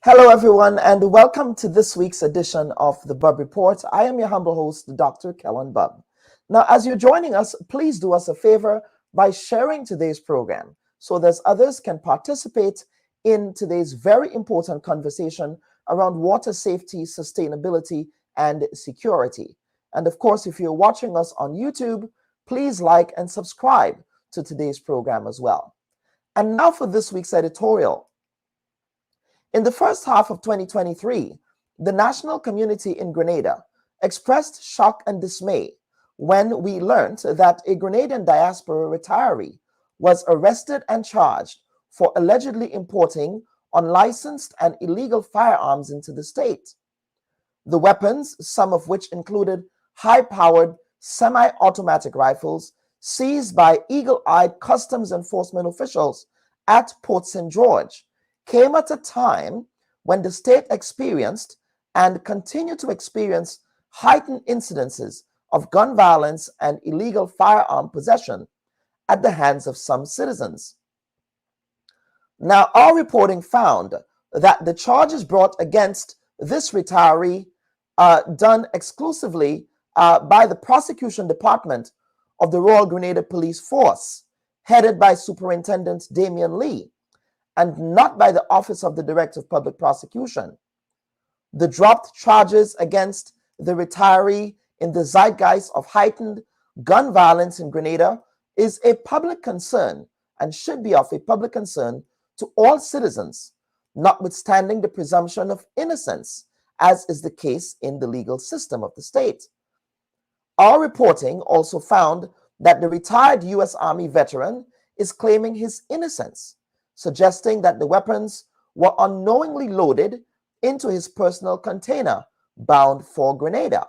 Hello, everyone, and welcome to this week's edition of the Bub Report. I am your humble host, Dr. Kellen Bub. Now, as you're joining us, please do us a favor by sharing today's program so that others can participate in today's very important conversation around water safety, sustainability, and security. And of course, if you're watching us on YouTube, please like and subscribe to today's program as well. And now for this week's editorial. In the first half of 2023, the national community in Grenada expressed shock and dismay when we learned that a Grenadian diaspora retiree was arrested and charged for allegedly importing unlicensed and illegal firearms into the state. The weapons, some of which included high-powered semi-automatic rifles, seized by eagle-eyed customs enforcement officials at Port St. George, came at a time when the state experienced and continued to experience heightened incidences of gun violence and illegal firearm possession at the hands of some citizens. Now, our reporting found that the charges brought against this retiree done exclusively by the prosecution department of the Royal Grenada Police Force, headed by Superintendent Damian Lee, and not by the Office of the Director of Public Prosecution. The dropped charges against the retiree in the zeitgeist of heightened gun violence in Grenada is a public concern and should be of a public concern to all citizens, notwithstanding the presumption of innocence, as is the case in the legal system of the state. Our reporting also found that the retired U.S. Army veteran is claiming his innocence, suggesting that the weapons were unknowingly loaded into his personal container bound for Grenada.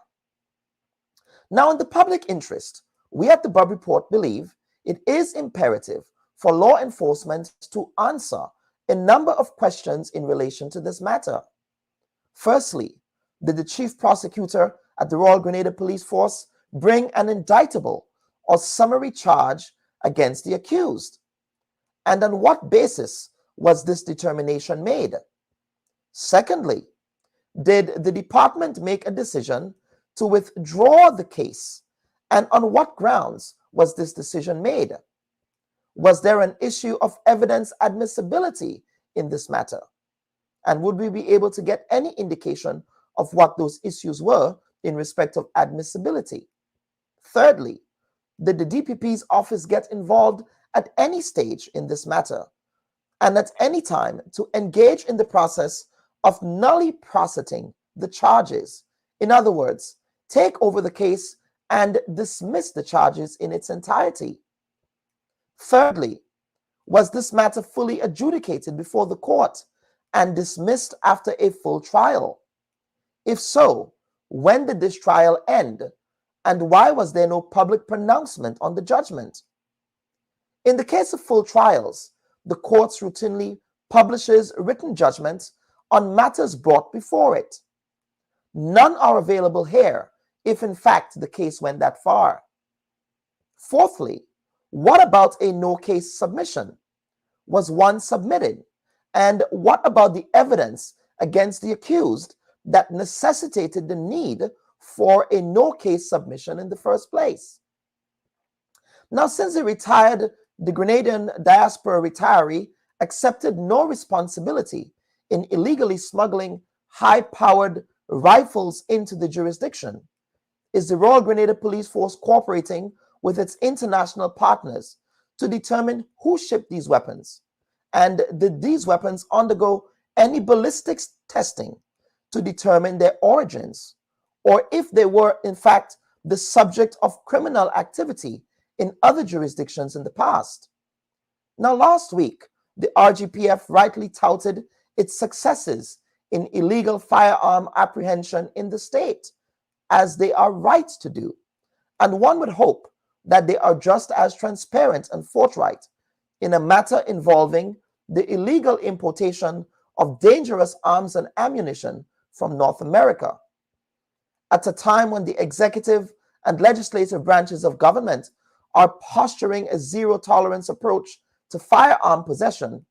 Now, in the public interest, we at the Bub Report believe it is imperative for law enforcement to answer a number of questions in relation to this matter. Firstly, did the chief prosecutor at the Royal Grenada Police Force bring an indictable or summary charge against the accused? And on what basis was this determination made? Secondly, did the department make a decision to withdraw the case? And on what grounds was this decision made? Was there an issue of evidence admissibility in this matter? And would we be able to get any indication of what those issues were in respect of admissibility? Thirdly, did the DPP's office get involved at any stage in this matter and at any time to engage in the process of nully prosecuting the charges? In other words, take over the case and dismiss the charges in its entirety. Thirdly, was this matter fully adjudicated before the court and dismissed after a full trial? If so, when did this trial end, and why was there no public pronouncement on the judgment? In the case of full trials, the courts routinely publishes written judgments on matters brought before it. None are available here if in fact the case went that far. Fourthly, what about a no-case submission? Was one submitted? And what about the evidence against the accused that necessitated the need for a no-case submission in the first place? Now, since the Grenadian diaspora retiree accepted no responsibility in illegally smuggling high-powered rifles into the jurisdiction, is the Royal Grenada Police Force cooperating with its international partners to determine who shipped these weapons? And did these weapons undergo any ballistics testing to determine their origins? Or if they were, in fact, the subject of criminal activity in other jurisdictions in the past? Now, last week, the RGPF rightly touted its successes in illegal firearm apprehension in the state, as they are right to do. And one would hope that they are just as transparent and forthright in a matter involving the illegal importation of dangerous arms and ammunition from North America. At a time when the executive and legislative branches of government are posturing a zero-tolerance approach to firearm possession,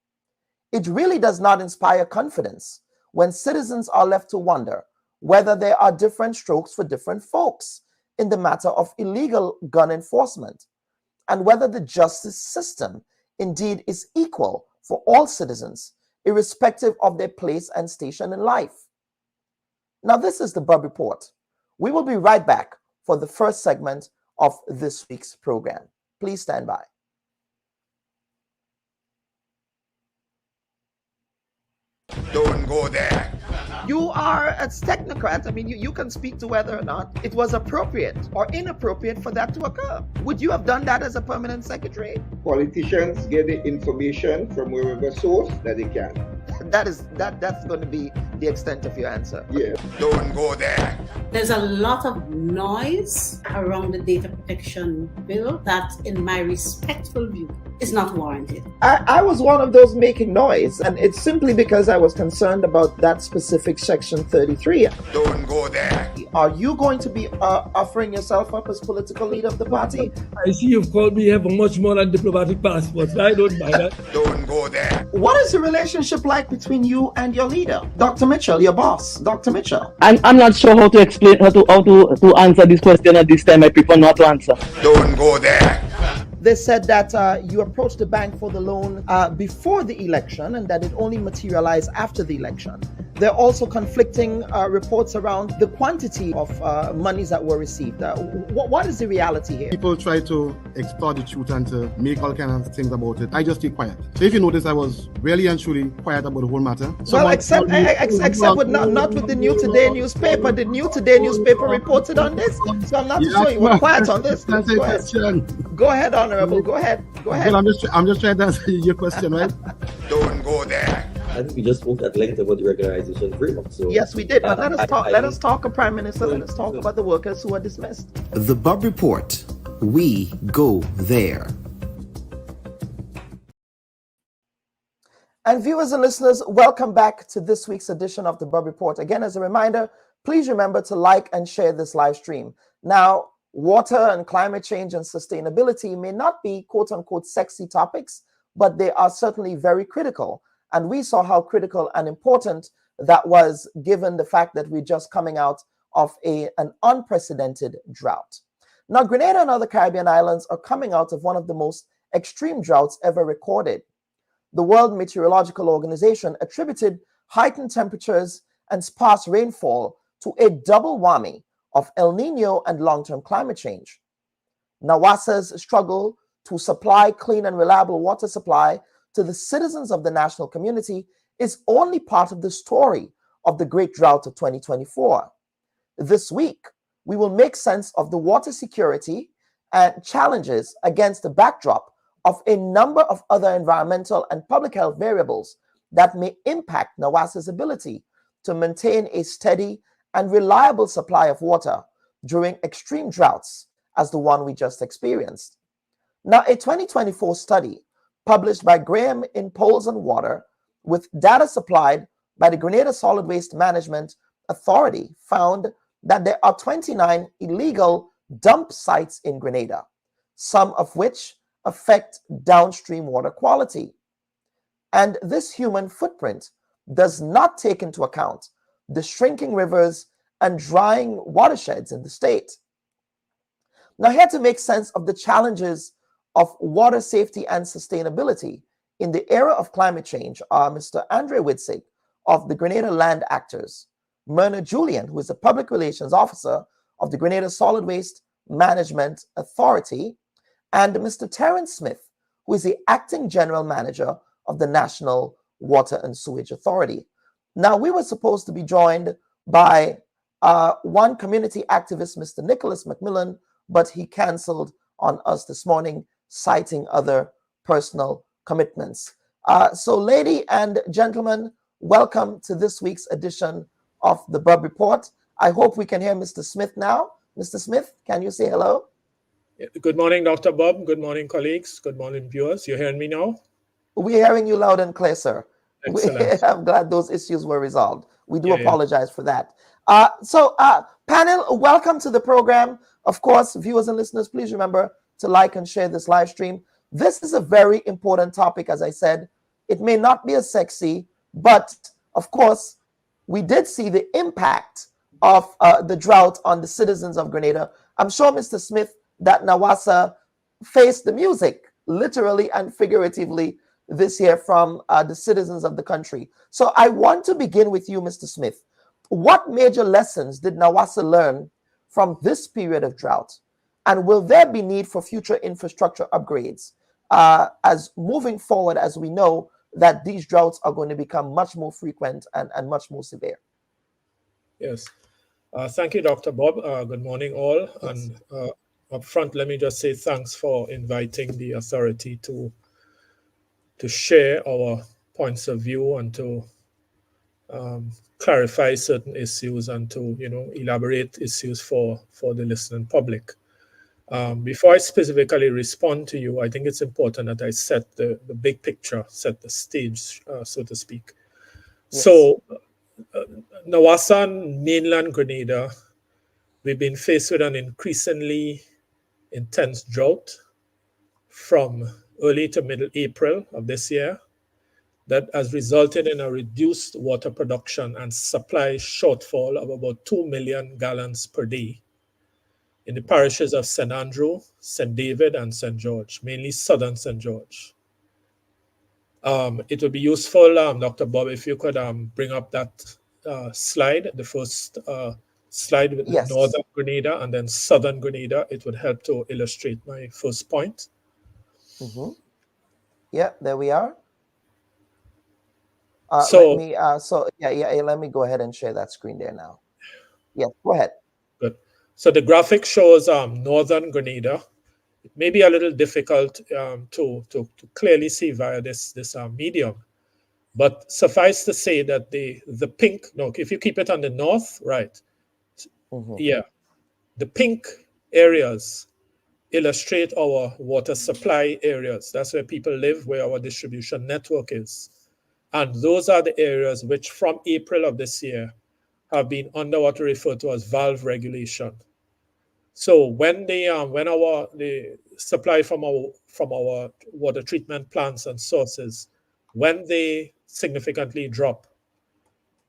it really does not inspire confidence when citizens are left to wonder whether there are different strokes for different folks in the matter of illegal gun enforcement, and whether the justice system indeed is equal for all citizens, irrespective of their place and station in life. Now, this is the Bub Report. We will be right back for the first segment of this week's program. Please stand by. Don't go there. You are a technocrat. I mean, you can speak to whether or not it was appropriate or inappropriate for that to occur. Would you have done that as a permanent secretary? Politicians get the information from wherever source that they can. That's going to be the extent of your answer. Yeah. Don't go there. There's a lot of noise around the data protection bill that, in my respectful view, is not warranted. I was one of those making noise, and it's simply because I was concerned about that specific section 33. Don't go there. Are you going to be offering yourself up as political leader of the party? I see you've called me here for much more than diplomatic passports. I don't buy that. Don't go there. What is the relationship like between you and your leader, Dr. Mitchell, your boss, Dr. Mitchell? I'm not sure how to explain how to answer this question at this time. I prefer not to answer. Don't go there. They said that you approached the bank for the loan before the election and that it only materialized after the election. There are also conflicting reports around the quantity of monies that were received. What is the reality here? People try to extort the truth and to make all kinds of things about it. I just stay quiet. So if you notice, I was really and truly quiet about the whole matter. Well, except with not with the New Today newspaper. The New Today newspaper reported on this, so I'm not sure you were quiet on this. Go ahead, Honorable. Go ahead. Well, I'm just trying to answer your question, right? Don't go there. I think we just spoke at length about the regularization framework. So yes, we did. But let us talk, Prime Minister. Let us talk about the workers who are dismissed. The Bub Report. We go there. And viewers and listeners, welcome back to this week's edition of the Bub Report. Again, as a reminder, please remember to like and share this live stream. Now, water and climate change and sustainability may not be quote unquote sexy topics, but they are certainly very critical. And we saw how critical and important that was, given the fact that we're just coming out of an unprecedented drought. Now, Grenada and other Caribbean islands are coming out of one of the most extreme droughts ever recorded. The World Meteorological Organization attributed heightened temperatures and sparse rainfall to a double whammy of El Nino and long-term climate change. NAWASA's struggle to supply clean and reliable water supply to the citizens of the national community is only part of the story of the great drought of 2024. This week, we will make sense of the water security and challenges against the backdrop of a number of other environmental and public health variables that may impact NAWASA's ability to maintain a steady and reliable supply of water during extreme droughts as the one we just experienced. Now, a 2024 study published by Graham in Poles and Water with data supplied by the Grenada Solid Waste Management Authority found that there are 29 illegal dump sites in Grenada, some of which affect downstream water quality. And this human footprint does not take into account the shrinking rivers and drying watersheds in the state. Now, here to make sense of the challenges of water safety and sustainability in the era of climate change are Mr. Andre Witzig of the Grenada Land Actors, Myrna Julian, who is the Public Relations Officer of the Grenada Solid Waste Management Authority, and Mr. Terence Smith, who is the Acting General Manager of the National Water and Sewage Authority. Now, we were supposed to be joined by one community activist, Mr. Nicholas McMillan, but he canceled on us this morning, citing other personal commitments. So, lady and gentlemen, welcome to this week's edition of the Bub Report. I hope we can hear Mr. Smith now. Mr. Smith, can you say hello? Good morning, Dr. Bob. Good morning, colleagues. Good morning, viewers. You're hearing me now? We're hearing you loud and clear, sir. Excellent. I'm glad those issues were resolved. We do apologize for that. Panel, welcome to the program. Of course, viewers and listeners, please remember to like and share this live stream. This is a very important topic, as I said. It may not be as sexy, but of course, we did see the impact of the drought on the citizens of Grenada. I'm sure, Mr. Smith, that NAWASA faced the music, literally and figuratively, this year from the citizens of the country. So I want to begin with you, Mr. Smith. What major lessons did NAWASA learn from this period of drought? And will there be need for future infrastructure upgrades as moving forward, as we know that these droughts are going to become much more frequent and much more severe? Yes. Thank you, Dr. Bob. Good morning, all. Yes. And up front, let me just say thanks for inviting the authority to share our points of view and to clarify certain issues and to elaborate issues for the listening public. Before I specifically respond to you, I think it's important that I set the big picture, set the stage, so to speak. Yes. So NAWASA and mainland Grenada, we've been faced with an increasingly intense drought from early to middle April of this year that has resulted in a reduced water production and supply shortfall of about 2 million gallons per day in the parishes of St. Andrew, St. David, and St. George, mainly southern St. George. It would be useful, Dr. Bob, if you could bring up that slide, the first slide with Yes. northern Grenada and then southern Grenada. It would help to illustrate my first point. Mm-hmm. Yeah, there we are. So let me go ahead and share that screen there now. Yes, go ahead. Good. So the graphic shows northern Grenada. It may be a little difficult to clearly see via this medium, but suffice to say that the pink, no, if you keep it on the north, right? Mm-hmm. Yeah, the pink areas illustrate our water supply areas. That's where people live, where our distribution network is. And those are the areas which from April of this year have been under what we refer to as valve regulation. So when the supply from our water treatment plants and sources, when they significantly drop,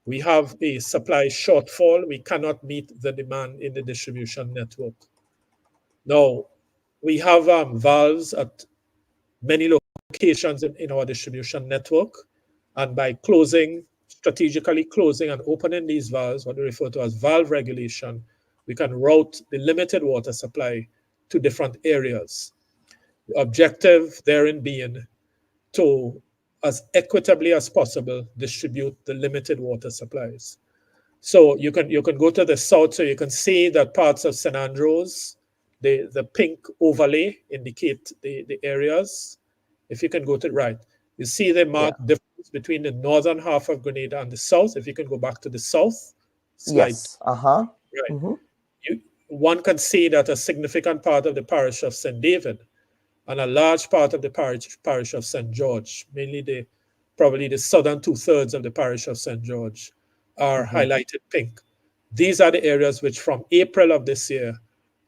we have a supply shortfall. We cannot meet the demand in the distribution network. Now, we have valves at many locations in our distribution network. And by strategically closing and opening these valves, what we refer to as valve regulation, we can route the limited water supply to different areas. The objective therein being to, as equitably as possible, distribute the limited water supplies. So you can go to the south, so you can see that parts of St. Andrews, the pink overlay indicate the areas. If you can go to the right, you see the marked difference between the northern half of Grenada and the south. If you can go back to the south slide. Yes. Uh-huh. Right. Mm-hmm. One can see that a significant part of the parish of St. David and a large part of the parish of St. George, mainly probably the southern 2/3 of the parish of St. George, are highlighted pink. These are the areas which from April of this year,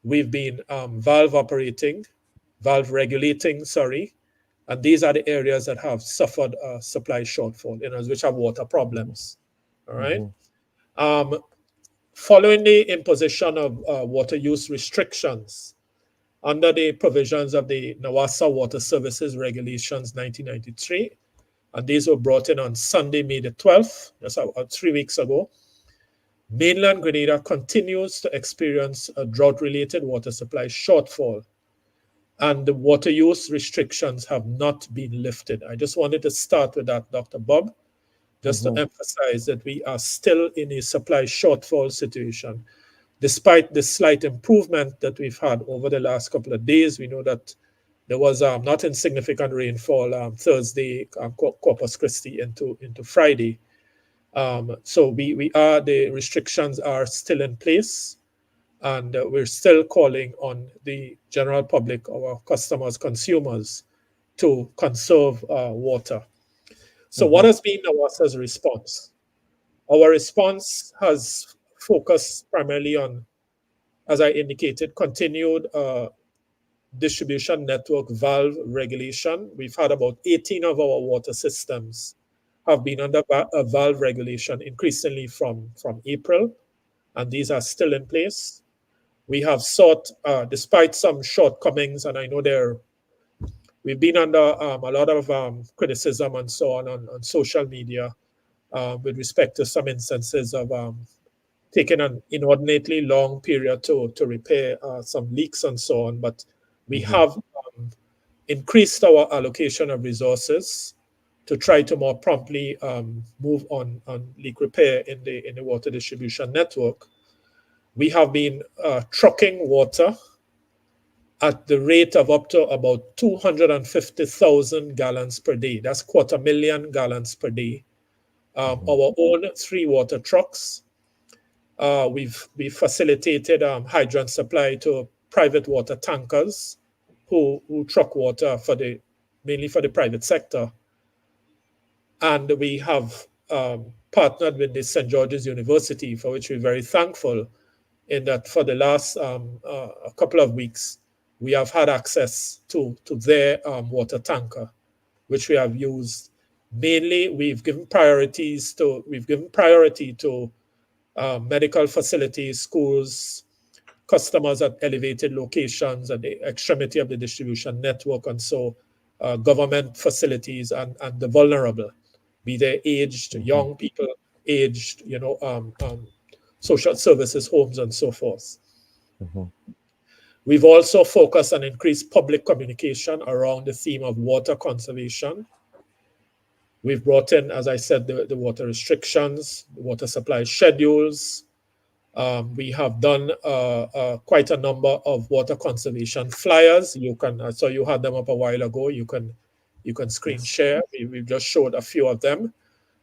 we've been valve regulating, and these are the areas that have suffered a supply shortfall, which have water problems. All right. Following the imposition of water use restrictions under the provisions of the NAWASA Water Services Regulations 1993, and these were brought in on Sunday, May the 12th, that's 3 weeks ago, mainland Grenada continues to experience a drought-related water supply shortfall, and the water use restrictions have not been lifted. I just wanted to start with that, Dr. Bob, just to emphasize that we are still in a supply shortfall situation. Despite the slight improvement that we've had over the last couple of days, we know that there was not insignificant rainfall Thursday, Corpus Christi into Friday. So the restrictions are still in place, and we're still calling on the general public, our customers, consumers, to conserve water. So what has been NAWASA's response? Our response has focused primarily on, as I indicated, continued distribution network valve regulation. We've had about 18 of our water systems have been under a valve regulation increasingly from April, and these are still in place. We have sought, despite some shortcomings, and I know we've been under a lot of criticism and so on social media with respect to some instances of taking an inordinately long period to repair some leaks and so on. But we have increased our allocation of resources to try to more promptly move on leak repair in the water distribution network. We have been trucking water at the rate of up to about 250,000 gallons per day. That's 250,000 gallons per day. Our own 3 water trucks. We've facilitated hydrant supply to private water tankers who truck water mainly for the private sector. And we have partnered with the St. George's University, for which we're very thankful, in that for the last a couple of weeks, we have had access to their water tanker, which we have used. Mainly, we've given priority to medical facilities, schools, customers at elevated locations at the extremity of the distribution network, and so government facilities and the vulnerable, be they aged, young people, aged, social services, homes, and so forth. We've also focused on increased public communication around the theme of water conservation. We've brought in, as I said, the water restrictions, the water supply schedules. We have done quite a number of water conservation flyers. I saw you had them up a while ago. You can screen share. We've just showed a few of them,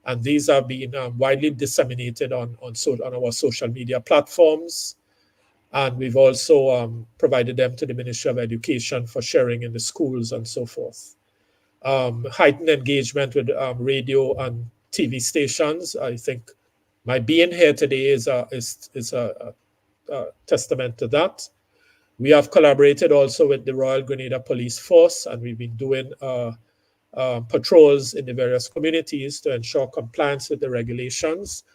and these have been widely disseminated on our social media platforms. And we've also provided them to the Ministry of Education for sharing in the schools and so forth. Heightened engagement with radio and TV stations. I think my being here today is a testament to that. We have collaborated also with the Royal Grenada Police Force, and we've been doing patrols in the various communities to ensure compliance with the regulations.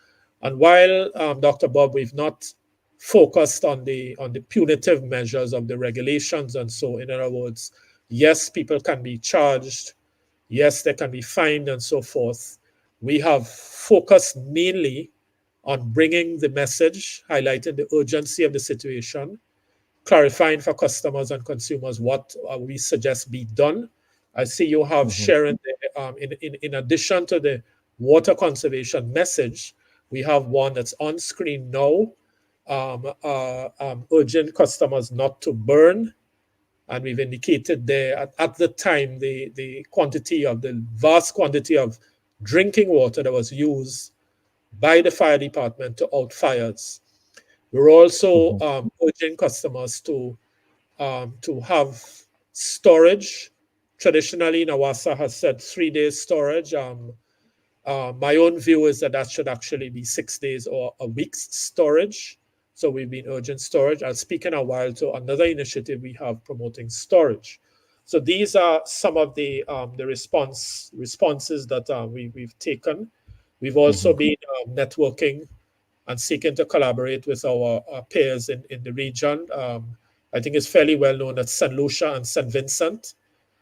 And while, Dr. Bob, we've not focused on the punitive measures of the regulations, and so, in other words, yes, people can be charged, yes, they can be fined, and so forth. We have focused mainly on bringing the message, highlighting the urgency of the situation, clarifying for customers and consumers what we suggest be done. I see you have sharing, in addition to the water conservation message, we have one that's on screen now, urging customers not to burn. And we've indicated there at the time the vast quantity of drinking water that was used by the fire department to out fires. We're also urging customers to have storage. Traditionally, NAWASA has said 3 days storage. My own view is that should actually be 6 days or a week's storage. So we've been urging storage. I'll speak in a while to another initiative we have promoting storage. So these are some of the responses that we've taken. We've also been networking and seeking to collaborate with our peers in the region. I think it's fairly well known that St. Lucia and St. Vincent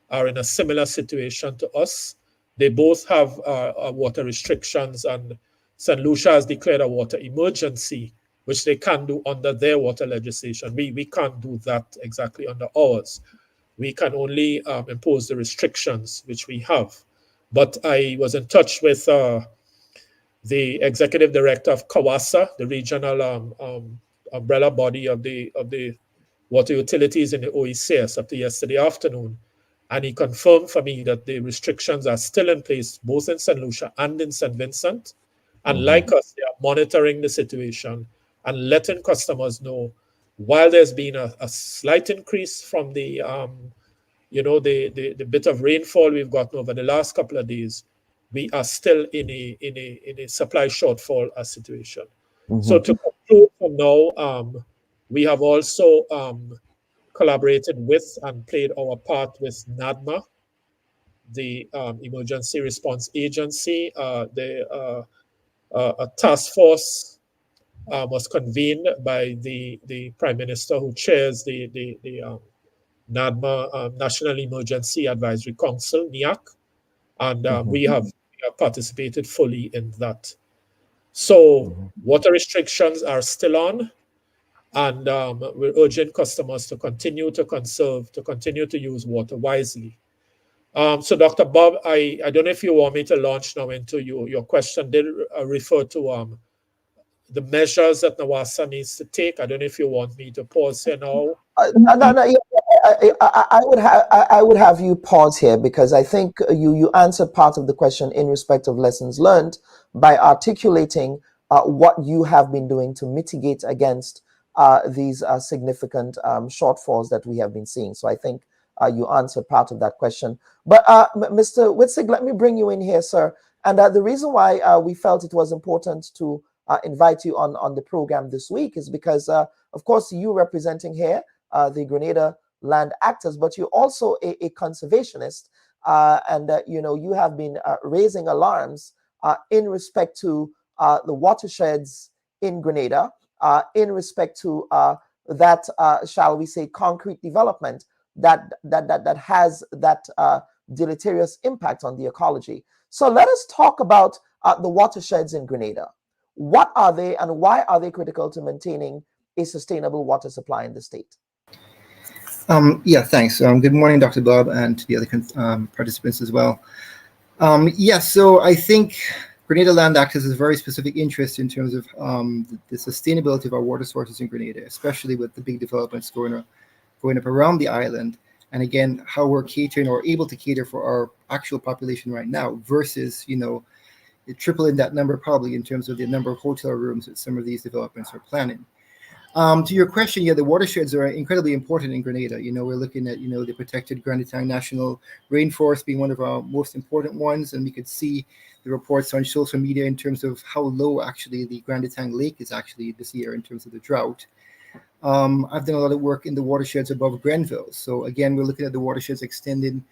are in a similar situation to us. They both have water restrictions, and St. Lucia has declared a water emergency, which they can do under their water legislation. We can't do that exactly under ours. We can only impose the restrictions which we have. But I was in touch with the executive director of CAWASA, the regional umbrella body of the water utilities in the OECS, up to yesterday afternoon. And he confirmed for me that the restrictions are still in place, both in St. Lucia and in St. Vincent. And like us, they are monitoring the situation and letting customers know, while there's been a slight increase from the bit of rainfall we've gotten over the last couple of days, we are still in a supply shortfall situation. So to conclude for now, we have also collaborated with and played our part with NADMA, the Emergency Response Agency. A task force was convened by the Prime Minister, who chairs the NADMA, National Emergency Advisory Council, NEAC, and we have participated fully in that. So water restrictions are still on, and we're urging customers to continue to conserve, to continue to use water wisely. So Dr. Bob, I don't know if you want me to launch now into your question. Did refer to the measures that NAWASA needs to take. I don't know if you want me to pause here now. No. Yeah, I would have you pause here, because I think you answered part of the question in respect of lessons learned by articulating what you have been doing to mitigate against these significant shortfalls that we have been seeing. So I think you answered part of that question. But Mr. Witzig, let me bring you in here, sir. And the reason why we felt it was important to invite you on the program this week is because, of course, you representing here the Grenada land actors, but you're also a conservationist, and you have been raising alarms in respect to the watersheds in Grenada, in respect to that, shall we say, concrete development that has that deleterious impact on the ecology. So let us talk about the watersheds in Grenada. What are they, and why are they critical to maintaining a sustainable water supply in the state? Yeah, thanks. Good morning, Dr. Bob, and to the other participants as well. So I think Grenada Land Actors has a very specific interest in terms of the sustainability of our water sources in Grenada, especially with the big developments going up around the island. And again, how we're catering or able to cater for our actual population right now versus, tripling that number probably in terms of the number of hotel rooms that some of these developments are planning. To your question, the watersheds are incredibly important in Grenada. We're looking at, the protected Grenada National Rainforest being one of our most important ones. And we could see the reports on social media in terms of how low actually the Grenada Lake is actually this year in terms of the drought. I've done a lot of work in the watersheds above Grenville. So again, we're looking at the watersheds extending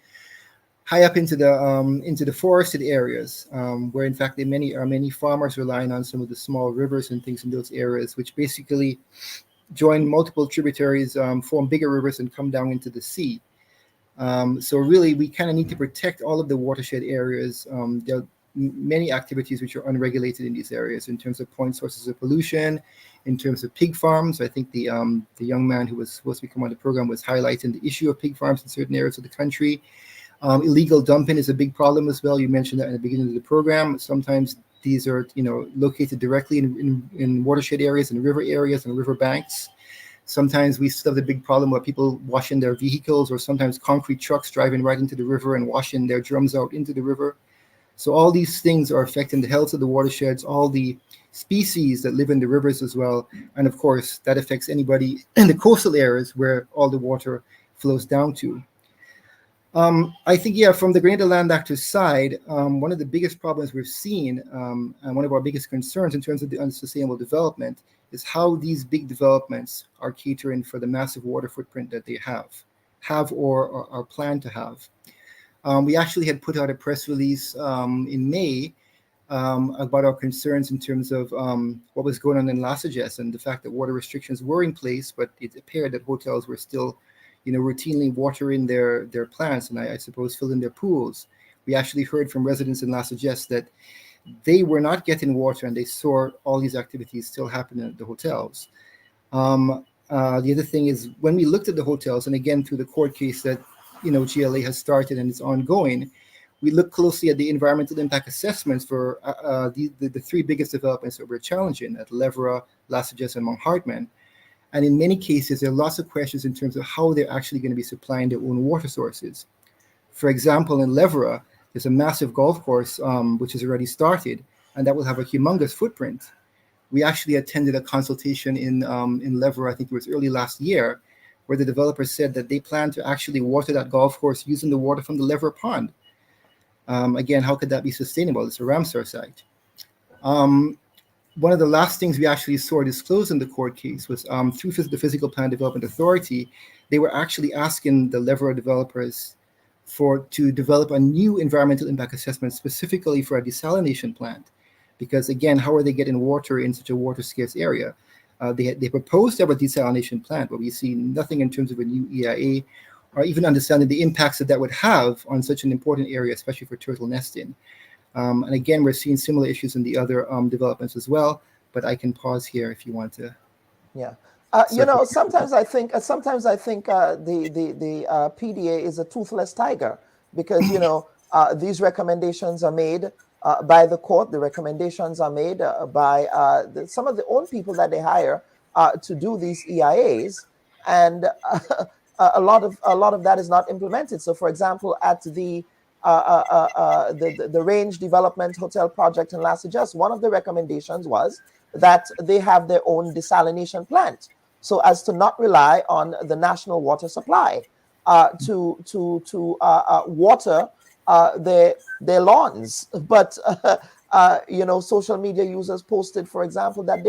high up into the forested areas, where in fact many farmers relying on some of the small rivers and things in those areas, which basically join multiple tributaries, form bigger rivers and come down into the sea. So really, we kind of need to protect all of the watershed areas. There are many activities which are unregulated in these areas in terms of point sources of pollution, in terms of pig farms. I think the young man who was supposed to come on the program was highlighting the issue of pig farms in certain areas of the country. Illegal dumping is a big problem as well. You mentioned that in the beginning of the program. Sometimes these are, located directly in watershed areas and river areas and river banks. Sometimes we still have the big problem where people washing their vehicles, or sometimes concrete trucks driving right into the river and washing their drums out into the river. So all these things are affecting the health of the watersheds, all the species that live in the rivers as well. And of course, that affects anybody in the coastal areas where all the water flows down to. I think, from the Grenada Land Actors side, one of the biggest problems we've seen, and one of our biggest concerns in terms of the unsustainable development, is how these big developments are catering for the massive water footprint that they have or are planned to have. We actually had put out a press release in May about our concerns in terms of what was going on in Lasages and the fact that water restrictions were in place, but it appeared that hotels were still routinely watering their plants and I suppose filling their pools. We actually heard from residents in Lasages that they were not getting water and they saw all these activities still happening at the hotels. The other thing is, when we looked at the hotels, and again through the court case that GLA has started and is ongoing, we looked closely at the environmental impact assessments for the three biggest developments that we're challenging at Levera, Lasages, and Mount Hartman. And in many cases, there are lots of questions in terms of how they're actually going to be supplying their own water sources. For example, in Levera, there's a massive golf course which has already started, and that will have a humongous footprint. We actually attended a consultation in Levera, I think it was early last year, where the developer said that they plan to actually water that golf course using the water from the Levera pond. Again, how could that be sustainable? It's a Ramsar site. One of the last things we actually saw disclosed in the court case was through the Physical Plan Development Authority, they were actually asking the Levera developers to develop a new environmental impact assessment specifically for a desalination plant. Because again, how are they getting water in such a water scarce area? They proposed to have a desalination plant, but we see nothing in terms of a new EIA or even understanding the impacts that would have on such an important area, especially for turtle nesting. And again, we're seeing similar issues in the other developments as well, but I can pause here if you want to. Yeah. Sometimes I think the PDA is a toothless tiger, because these recommendations are made by the court. The recommendations are made by some of the own people that they hire to do these EIAs, and a lot of that is not implemented. So, for example, at the Range Development Hotel project in Las Vegas, one of the recommendations was that they have their own desalination plant, so as to not rely on the national water supply to water their lawns. But social media users posted, for example, that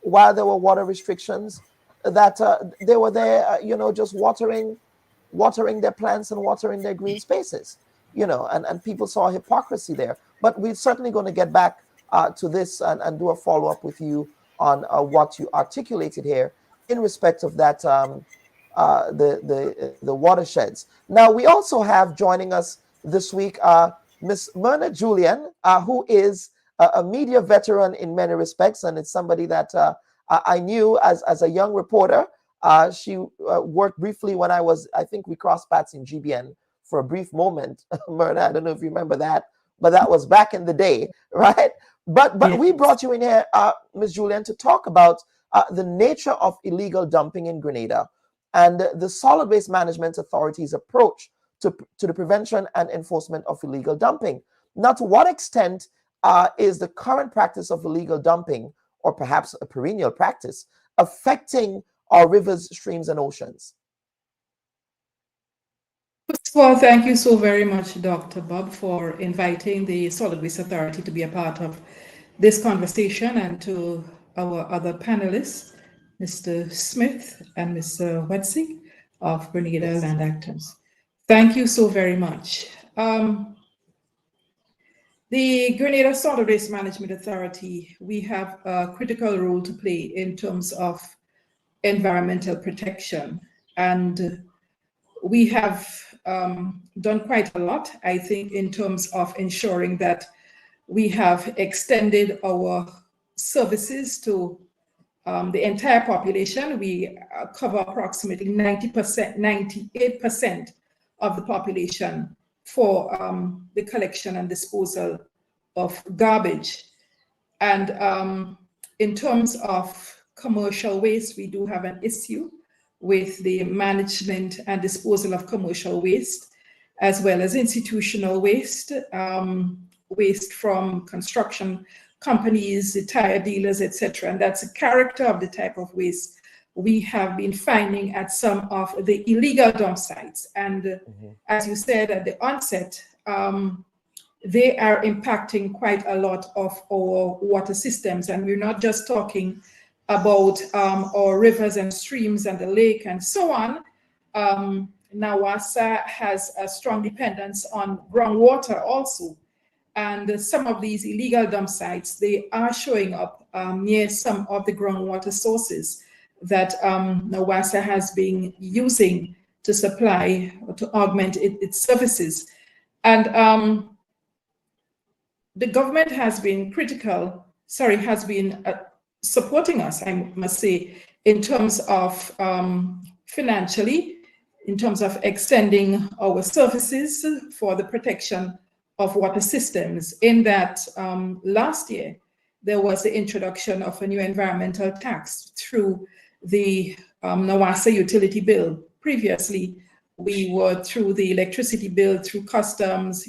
while there were water restrictions, that they were there, just watering their plants and watering their green spaces, and people saw hypocrisy there. But we're certainly going to get back to this and do a follow-up with you on what you articulated here in respect of that, the watersheds. Now, we also have joining us this week Miss Myrna Julian, who is a media veteran in many respects, and it's somebody that I knew as a young reporter. She worked briefly when I think we crossed paths in GBN for a brief moment. Myrna, I don't know if you remember that, but that was back in the day, right? But yes. We brought you in here, Ms. Julian, to talk about the nature of illegal dumping in Grenada and the Solid Waste Management Authority's approach to the prevention and enforcement of illegal dumping. Now, to what extent is the current practice of illegal dumping, or perhaps a perennial practice, affecting our rivers, streams, and oceans? First of all, thank you so very much, Dr. Bob, for inviting the Solid Waste Authority to be a part of this conversation, and to our other panelists, Mr. Smith and Mr. Wetzing of Grenada Yes. Land Actors. Thank you so very much. The Grenada Solid Waste Management Authority, we have a critical role to play in terms of environmental protection, and we have done quite a lot, I think, in terms of ensuring that we have extended our services to the entire population. We cover approximately 90%, 98% of the population for the collection and disposal of garbage. And in terms of commercial waste, we do have an issue with the management and disposal of commercial waste, as well as institutional waste, waste from construction companies, the tire dealers, etc. And that's a character of the type of waste we have been finding at some of the illegal dump sites. And as you said at the onset, they are impacting quite a lot of our water systems. And we're not just talking about our rivers and streams and the lake and so on. NAWASA has a strong dependence on groundwater also. And some of these illegal dump sites, they are showing up near some of the groundwater sources that NAWASA has been using to supply, or to augment its services. And the government has been supporting us, I must say, in terms of financially, in terms of extending our services for the protection of water systems. In that last year, there was the introduction of a new environmental tax through the NAWASA utility bill. Previously, we were through the electricity bill, through customs,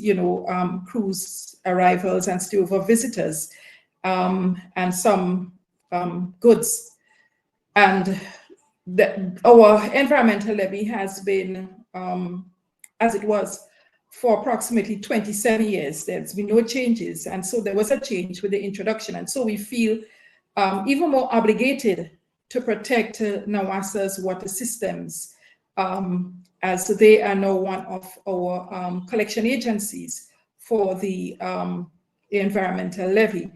cruise arrivals and stopover visitors, and some goods. And our environmental levy has been, as it was, for approximately 27 years. There's been no changes. And so there was a change with the introduction. And so we feel even more obligated to protect NAWASA's water systems as they are now one of our collection agencies for the environmental levy.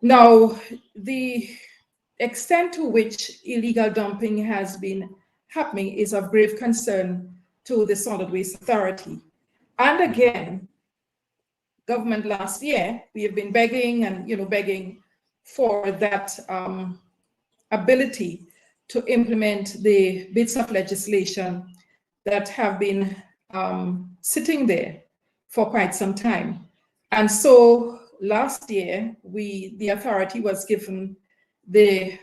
Now, the extent to which illegal dumping has been happening is of grave concern to the Solid Waste Authority. And again, government last year, we have been begging and begging for that ability to implement the bits of legislation that have been sitting there for quite some time. And so last year, the authority was given the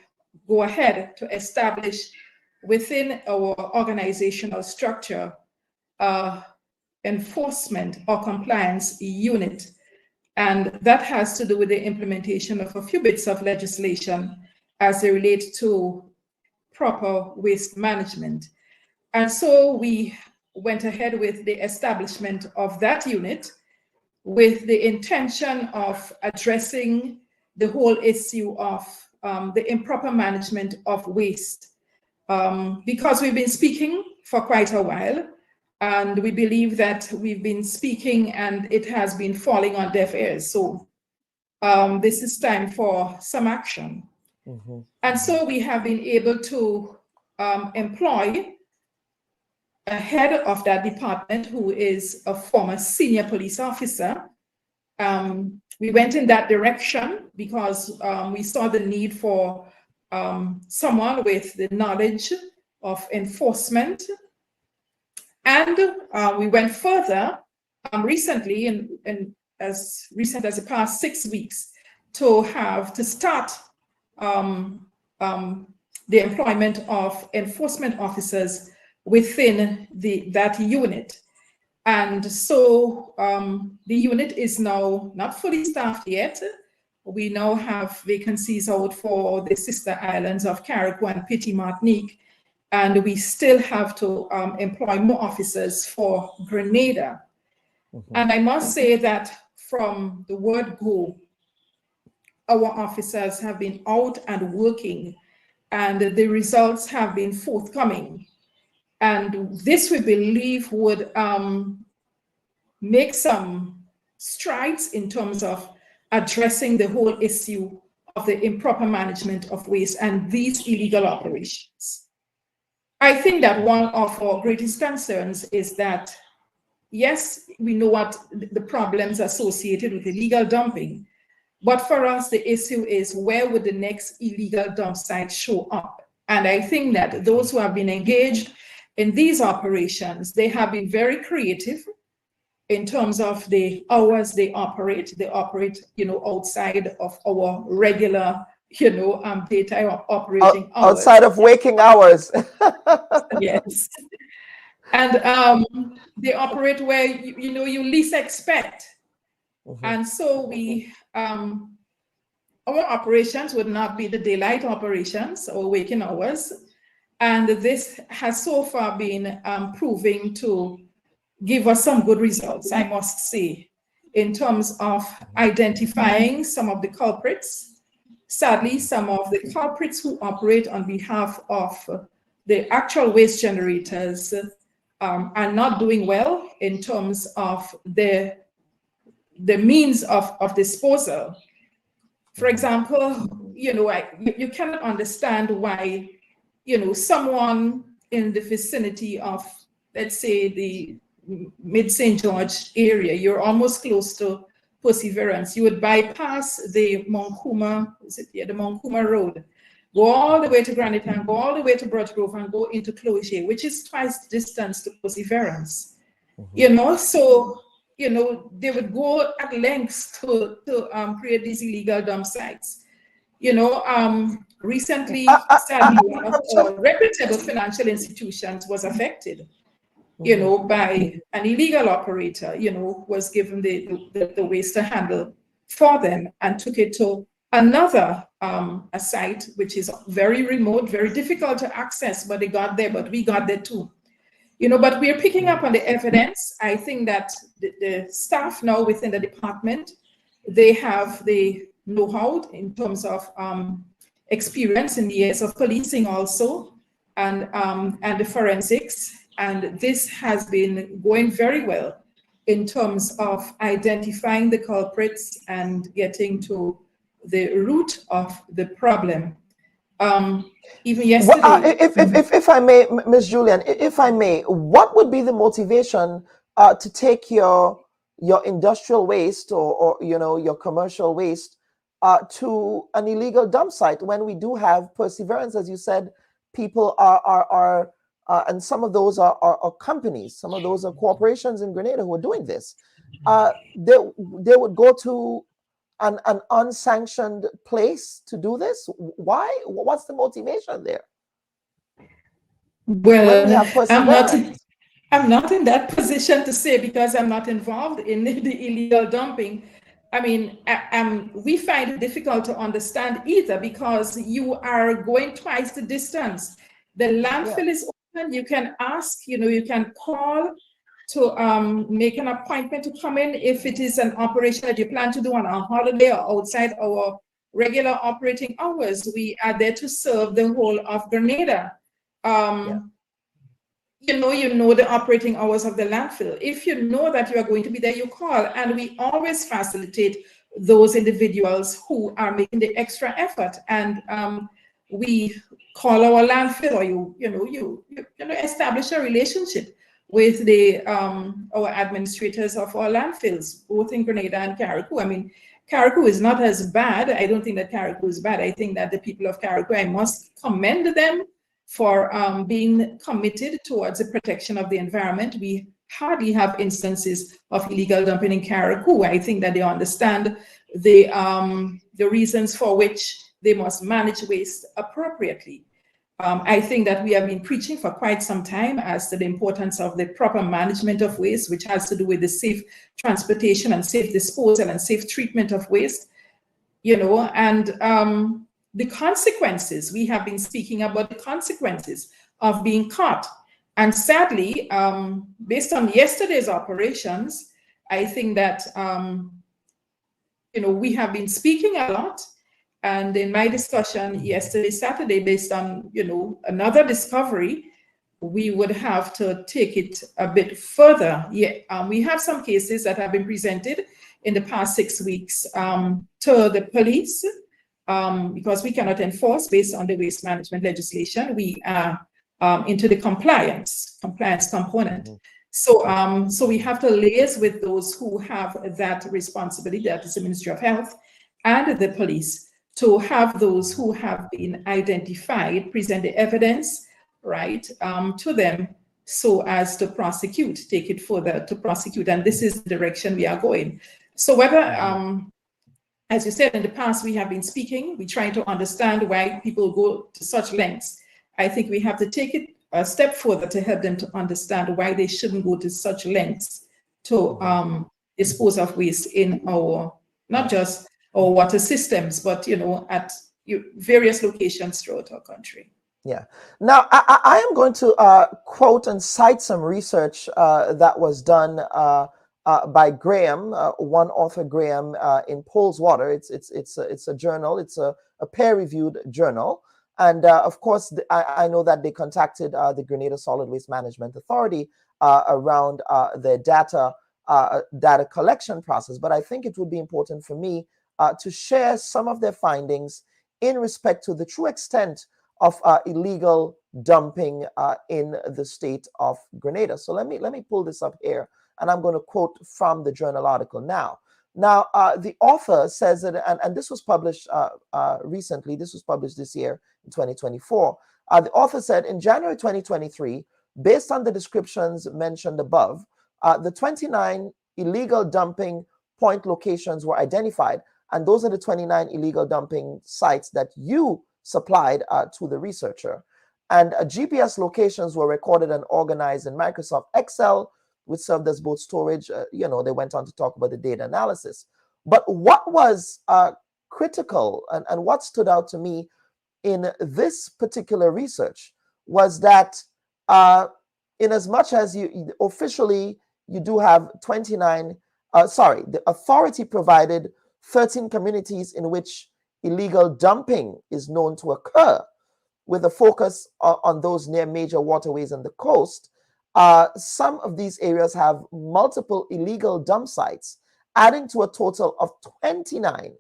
go-ahead to establish within our organizational structure enforcement or compliance unit. And that has to do with the implementation of a few bits of legislation as they relate to proper waste management. And so we went ahead with the establishment of that unit with the intention of addressing the whole issue of the improper management of waste. Because we've been speaking for quite a while, and we believe that we've been speaking and it has been falling on deaf ears. So this is time for some action. And so we have been able to employ a head of that department who is a former senior police officer. We went in that direction because we saw the need for someone with the knowledge of enforcement. And we went further recently, and as recent as the past 6 weeks, to start the employment of enforcement officers within that unit. And so the unit is now not fully staffed yet. We now have vacancies out for the sister islands of Carriacou and Petit Martinique, and we still have to employ more officers for Grenada. And I must say that from the word go, our officers have been out and working, and the results have been forthcoming. And this, we believe, would make some strides in terms of addressing the whole issue of the improper management of waste and these illegal operations. I think that one of our greatest concerns is that, yes, we know what the problems associated with illegal dumping, but for us, the issue is where would the next illegal dump site show up? And I think that those who have been engaged in these operations, they have been very creative in terms of the hours they operate. They operate, outside of our regular, daytime operating hours. Outside of waking hours. Yes. And they operate where, you least expect. And so our operations would not be the daylight operations or waking hours. And this has so far been proving to give us some good results, I must say, in terms of identifying some of the culprits. Sadly, some of the culprits who operate on behalf of the actual waste generators are not doing well in terms of the means of disposal. For example, you cannot understand why, someone in the vicinity of, let's say, the mid-St. George area, you're almost close to Perseverance, you would bypass the Monkuma, the Monkuma Road, go all the way to Grenada and go all the way to Broad Grove and go into Clogier, which is twice the distance to Perseverance. So, they would go at lengths to create these illegal dump sites. Recently, sadly, one of our reputable financial institutions was affected, by an illegal operator, was given the waste to handle for them and took it to another a site which is very remote, very difficult to access, but they got there, but we got there too. But we're picking up on the evidence. I think that the staff now within the department, they have the know-how in terms of experience in the years of policing also. and the forensics. And this has been going very well in terms of identifying the culprits and getting to the root of the problem. Even yesterday. If I may, Ms. Julian, if I may, what would be the motivation to take your industrial waste or your commercial waste to an illegal dump site when we do have perseverance, as you said, people are and some of those are companies, some of those are corporations in Grenada who are doing this. They would go to an unsanctioned place to do this? Why? What's the motivation there? Well, I'm not in that position to say, because I'm not involved in the illegal dumping. I mean, we find it difficult to understand either, because you are going twice the distance. The landfill is open. You can ask, you can call to make an appointment to come in if it is an operation that you plan to do on a holiday or outside our regular operating hours. We are there to serve the whole of Grenada. You know the operating hours of the landfill. If you know that you are going to be there, you call, and we always facilitate those individuals who are making the extra effort. And we call our landfill, or you establish a relationship with the our administrators of our landfills, both in Grenada and Carriacou. I mean, Carriacou is not as bad. I don't think that Carriacou is bad. I think that the people of Carriacou, I must commend them for being committed towards the protection of the environment. We hardly have instances of illegal dumping in Carriacou. I think that they understand the reasons for which they must manage waste appropriately. I think that we have been preaching for quite some time as to the importance of the proper management of waste, which has to do with the safe transportation and safe disposal and safe treatment of waste, and the consequences. We have been speaking about the consequences of being caught. And sadly, based on yesterday's operations, I think that, we have been speaking a lot. And in my discussion yesterday, Saturday, based on, another discovery, we would have to take it a bit further. We have some cases that have been presented in the past 6 weeks to the police, because we cannot enforce based on the waste management legislation. We are into the compliance component. So we have to liaise with those who have that responsibility, that is the Ministry of Health and the police, to have those who have been identified present the evidence, right, to them, so as to prosecute, take it further to prosecute. And this is the direction we are going. So whether, as you said, in the past, we have been speaking, we're trying to understand why people go to such lengths. I think we have to take it a step further to help them to understand why they shouldn't go to such lengths to dispose of waste in our, not just our water systems, but, at various locations throughout our country. Yeah. Now, I am going to quote and cite some research that was done by Graham, one author, Graham, in Polls Water. It's a journal. It's a peer-reviewed journal. And of course, I know that they contacted the Grenada Solid Waste Management Authority around their data collection process. But I think it would be important for me to share some of their findings in respect to the true extent of illegal dumping in the state of Grenada. So let me pull this up here, and I'm going to quote from the journal article now. Now, the author says that, and this was published recently, this was published this year in 2024. The author said, in January 2023, based on the descriptions mentioned above, the 29 illegal dumping point locations were identified. And those are the 29 illegal dumping sites that you supplied to the researcher. And GPS locations were recorded and organized in Microsoft Excel, which served as both storage. They went on to talk about the data analysis. But what was critical and what stood out to me in this particular research was that in as much as you officially, you do have 29, the authority provided 13 communities in which illegal dumping is known to occur. with a focus on those near major waterways and the coast, some of these areas have multiple illegal dump sites, adding to a total of 29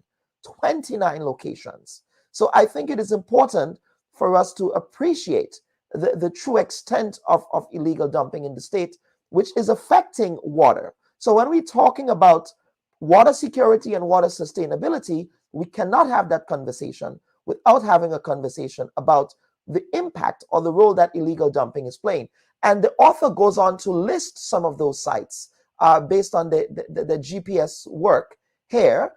locations. So I think it is important for us to appreciate the true extent of illegal dumping in the state, which is affecting water. So when we're talking about water security and water sustainability, we cannot have that conversation without having a conversation about the impact or the role that illegal dumping is playing. And the author goes on to list some of those sites based on the GPS work here.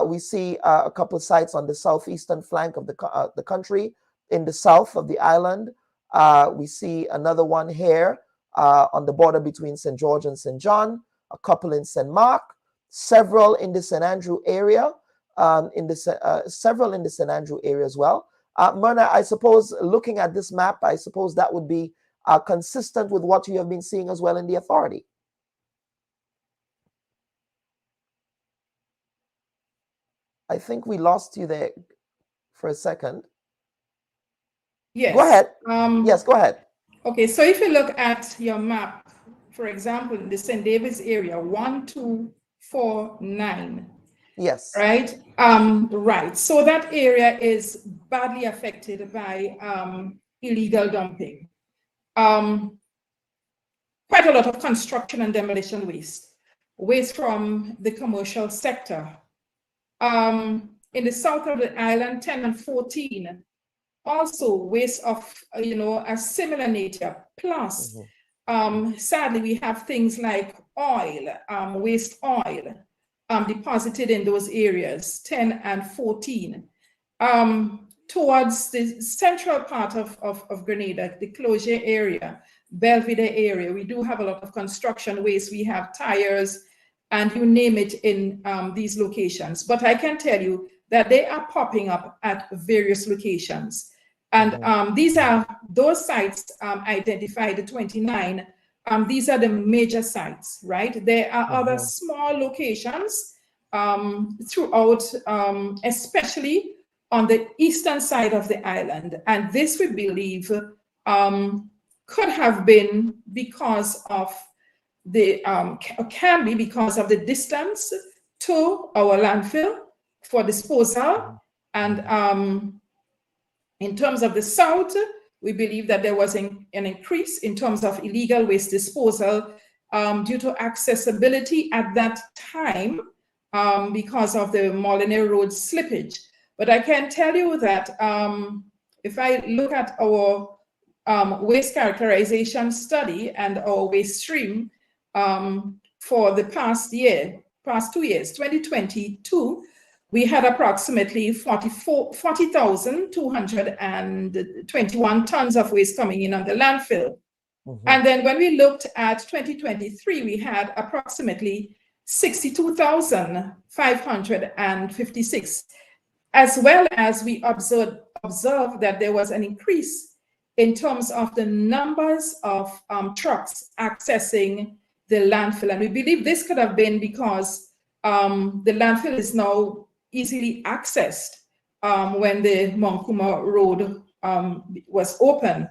We see a couple of sites on the southeastern flank of the country, in the south of the island. We see another one here on the border between St. George and St. John, a couple in St. Mark, several in the St. Andrew area, several in the St. Andrew area as well. Myrna, I suppose looking at this map, I suppose that would be consistent with what you have been seeing as well in the authority. I think we lost you there for a second. Yes. Go ahead. Yes, go ahead. Okay, so if you look at your map, for example, in the St. David's area, 1, 2, 4, 9. Yes. Right. Right. So that area is badly affected by illegal dumping. Quite a lot of construction and demolition waste from the commercial sector. In the south of the island, 10 and 14, also waste of, a similar nature. Plus, sadly, we have things like oil, waste oil, deposited in those areas, 10 and 14. Towards the central part of Grenada, the Closure area, Belvedere area, we do have a lot of construction waste. We have tires and you name it in these locations. But I can tell you that they are popping up at various locations. And these are those sites identified, the 29. These are the major sites, right? There are other small locations throughout, especially on the eastern side of the island. And this, we believe, could have been because of the, can be because of the distance to our landfill for disposal. And in terms of the south, we believe that there was an increase in terms of illegal waste disposal due to accessibility at that time because of the Molineux Road slippage. But I can tell you that if I look at our waste characterization study and our waste stream for the past 2 years, 2022, we had approximately 40,221 tons of waste coming in on the landfill. And then when we looked at 2023, we had approximately 62,556, as well as we observed that there was an increase in terms of the numbers of trucks accessing the landfill. And we believe this could have been because the landfill is now easily accessed when the Monkuma Road was open.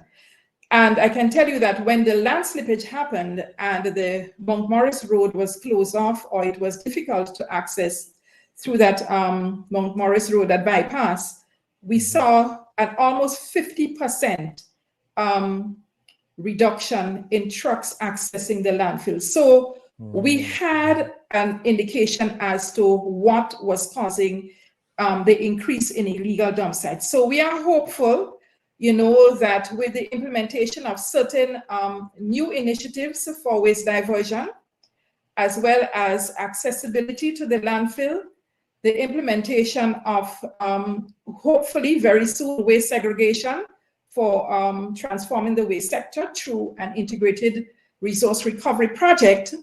And I can tell you that when the land slippage happened and the Monkmorris Road was closed off, or it was difficult to access through that Monkmorris Road, that bypass, we saw an almost 50% reduction in trucks accessing the landfill. So we had an indication as to what was causing the increase in illegal dump sites. So we are hopeful, that with the implementation of certain new initiatives for waste diversion, as well as accessibility to the landfill, the implementation of hopefully very soon waste segregation for transforming the waste sector through an integrated resource recovery project,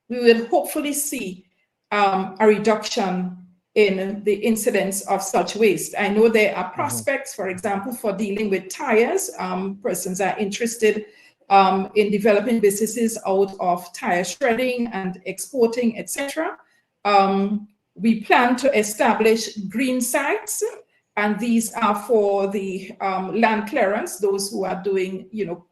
we will hopefully see a reduction in the incidence of such waste. I know there are prospects, for example, for dealing with tires. Persons are interested in developing businesses out of tire shredding and exporting, etc. We plan to establish green sites And these are for the land clearance, those who are doing, you're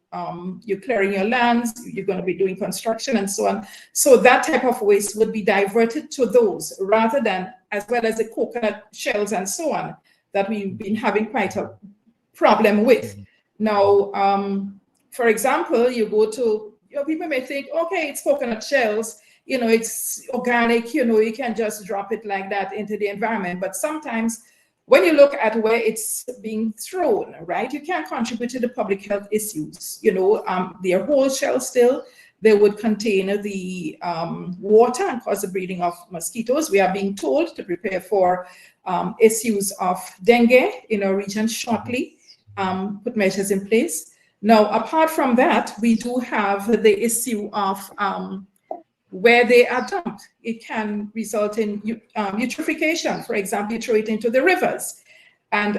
clearing your lands, you're going to be doing construction and so on. So that type of waste would be diverted to those rather than, as well as the coconut shells and so on, that we've been having quite a problem with. Now, for example, you go to, people may think, okay, it's coconut shells, it's organic, you can just drop it like that into the environment. But sometimes when you look at where it's being thrown, right, you can contribute to the public health issues. Their whole shell still, they would contain the water and cause the breeding of mosquitoes. We are being told to prepare for issues of dengue in our region shortly, put measures in place. Now, apart from that, we do have the issue of where they are dumped. It can result in eutrophication. For example, you throw it into the rivers, and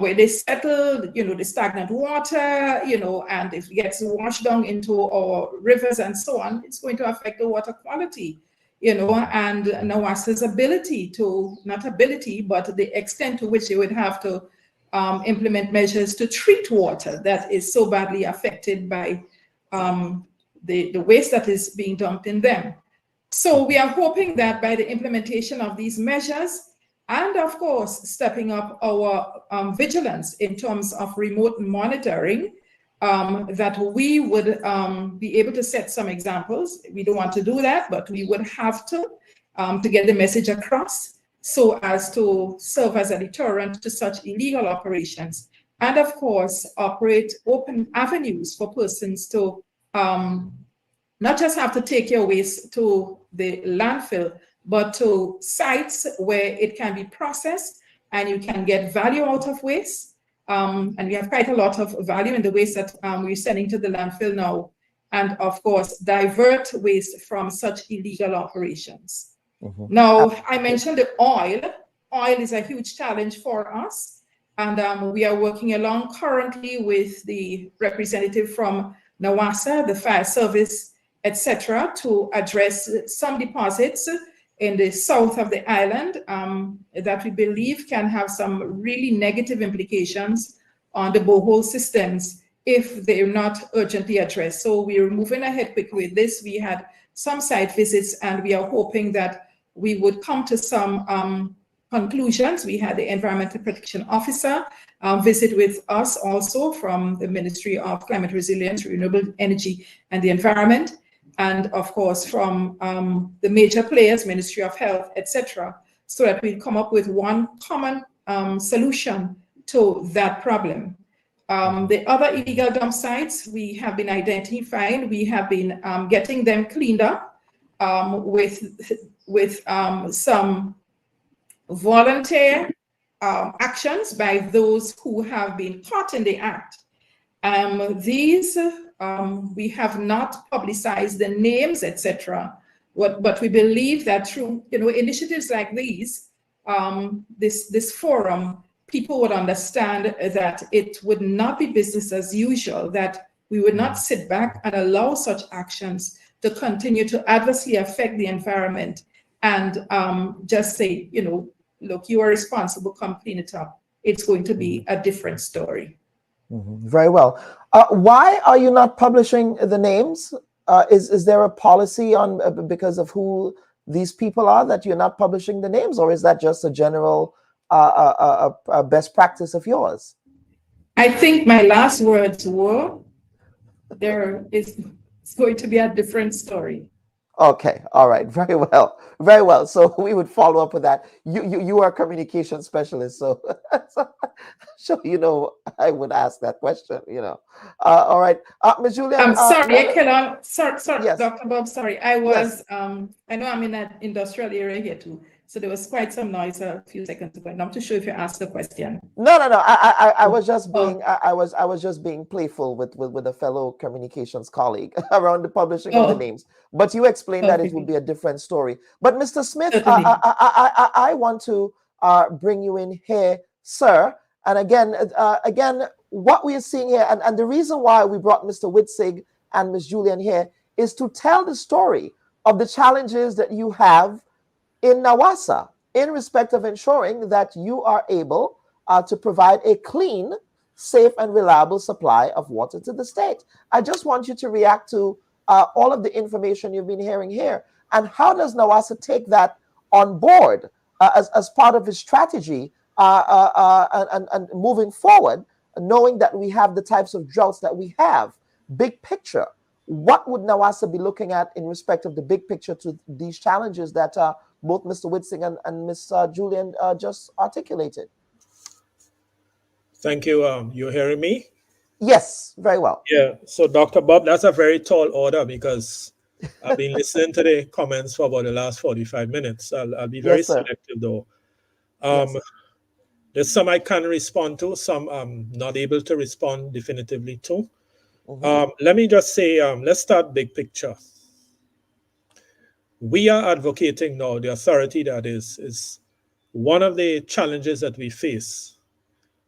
where they settle, the stagnant water, and if it gets washed down into our rivers and so on, it's going to affect the water quality, and NAWASA's ability to, not ability, but the extent to which they would have to implement measures to treat water that is so badly affected by the waste that is being dumped in them. So we are hoping that by the implementation of these measures, and of course, stepping up our vigilance in terms of remote monitoring, that we would be able to set some examples. We don't want to do that, but we would have to get the message across so as to serve as a deterrent to such illegal operations. And of course, operate open avenues for persons to not just have to take your waste to the landfill, but to sites where it can be processed and you can get value out of waste. And we have quite a lot of value in the waste that we're sending to the landfill now. And of course, divert waste from such illegal operations. Now, I mentioned the oil. Oil is a huge challenge for us. And we are working along currently with the representative from NAWASA, the fire service, etc., to address some deposits in the south of the island that we believe can have some really negative implications on the borehole systems if they're not urgently addressed. So we're moving ahead quickly with this. We had some site visits and we are hoping that we would come to some conclusions. We had the Environmental Protection Officer visit with us also from the Ministry of Climate Resilience, Renewable Energy and the Environment, and of course from the major players, Ministry of Health, etc., so that we come up with one common solution to that problem. The other illegal dump sites we have been identifying, we have been getting them cleaned up with some volunteer actions by those who have been caught in the act. These we have not publicized the names, etc. But we believe that through initiatives like these, this forum, people would understand that it would not be business as usual, that we would not sit back and allow such actions to continue to adversely affect the environment and just say, look, you are responsible, come clean it up. It's going to be a different story. Very well. Why are you not publishing the names? Is there a policy on because of who these people are that you're not publishing the names, or is that just a general best practice of yours? I think my last words were, it's going to be a different story. Okay, all right, very well, very well. So we would follow up with that. You are a communication specialist, so so I would ask that question. All right, Ms. Julian. I'm sorry, sorry, yes. Dr. Bob. Sorry, I was. Yes. I know I'm in an industrial area here too, so there was quite some noise a few seconds ago. I'm not too sure if you asked the question. No. I was just being I was just being playful with a fellow communications colleague around the publishing of the names. But you explained that it would be a different story. But Mr. Smith, I want to bring you in here, sir. And again, what we are seeing here, and the reason why we brought Mr. Witzig and Ms. Julian here is to tell the story of the challenges that you have in NAWASA in respect of ensuring that you are able to provide a clean, safe, and reliable supply of water to the state. I just want you to react to all of the information you've been hearing here. And how does NAWASA take that on board as part of its strategy and moving forward, knowing that we have the types of droughts that we have? Big picture, what would NAWASA be looking at in respect of the big picture to these challenges that both Mr. Witzing and Ms. Julian just articulated? Thank you. You hearing me? Yes, very well. Yeah. So, Dr. Bob, that's a very tall order because I've been listening to the comments for about the last 45 minutes. I'll be very selective, though. There's some I can respond to, some I'm not able to respond definitively to. Let me just say, let's start big picture. We are advocating now, the authority that is one of the challenges that we face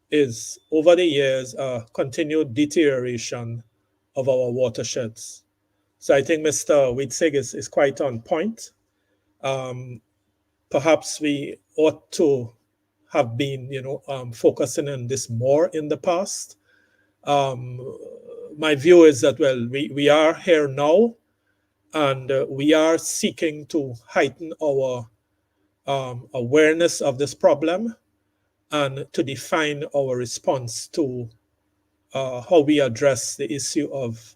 is over the years, continued deterioration of our watersheds. So I think Mr. Witzig is quite on point. Perhaps we ought to have been, focusing on this more in the past. My view is that, well, we are here now, and we are seeking to heighten our awareness of this problem and to define our response to how we address the issue of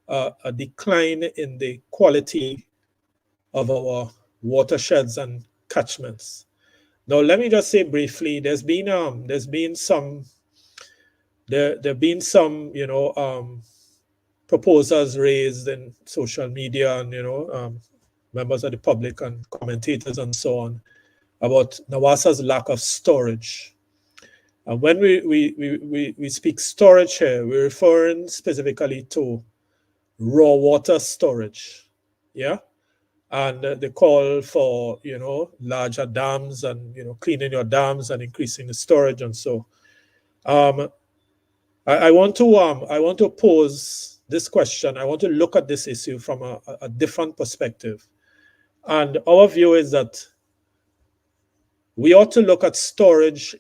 a decline in the quality of our watersheds and catchments. Now, let me just say briefly, there've been some proposals raised in social media and members of the public and commentators and so on about NAWASA's lack of storage. And when we speak storage here, we're referring specifically to raw water storage, yeah, and the call for larger dams and cleaning your dams and increasing the storage and so. I want to pose this question. I want to look at this issue from a different perspective, and our view is that we ought to look at storage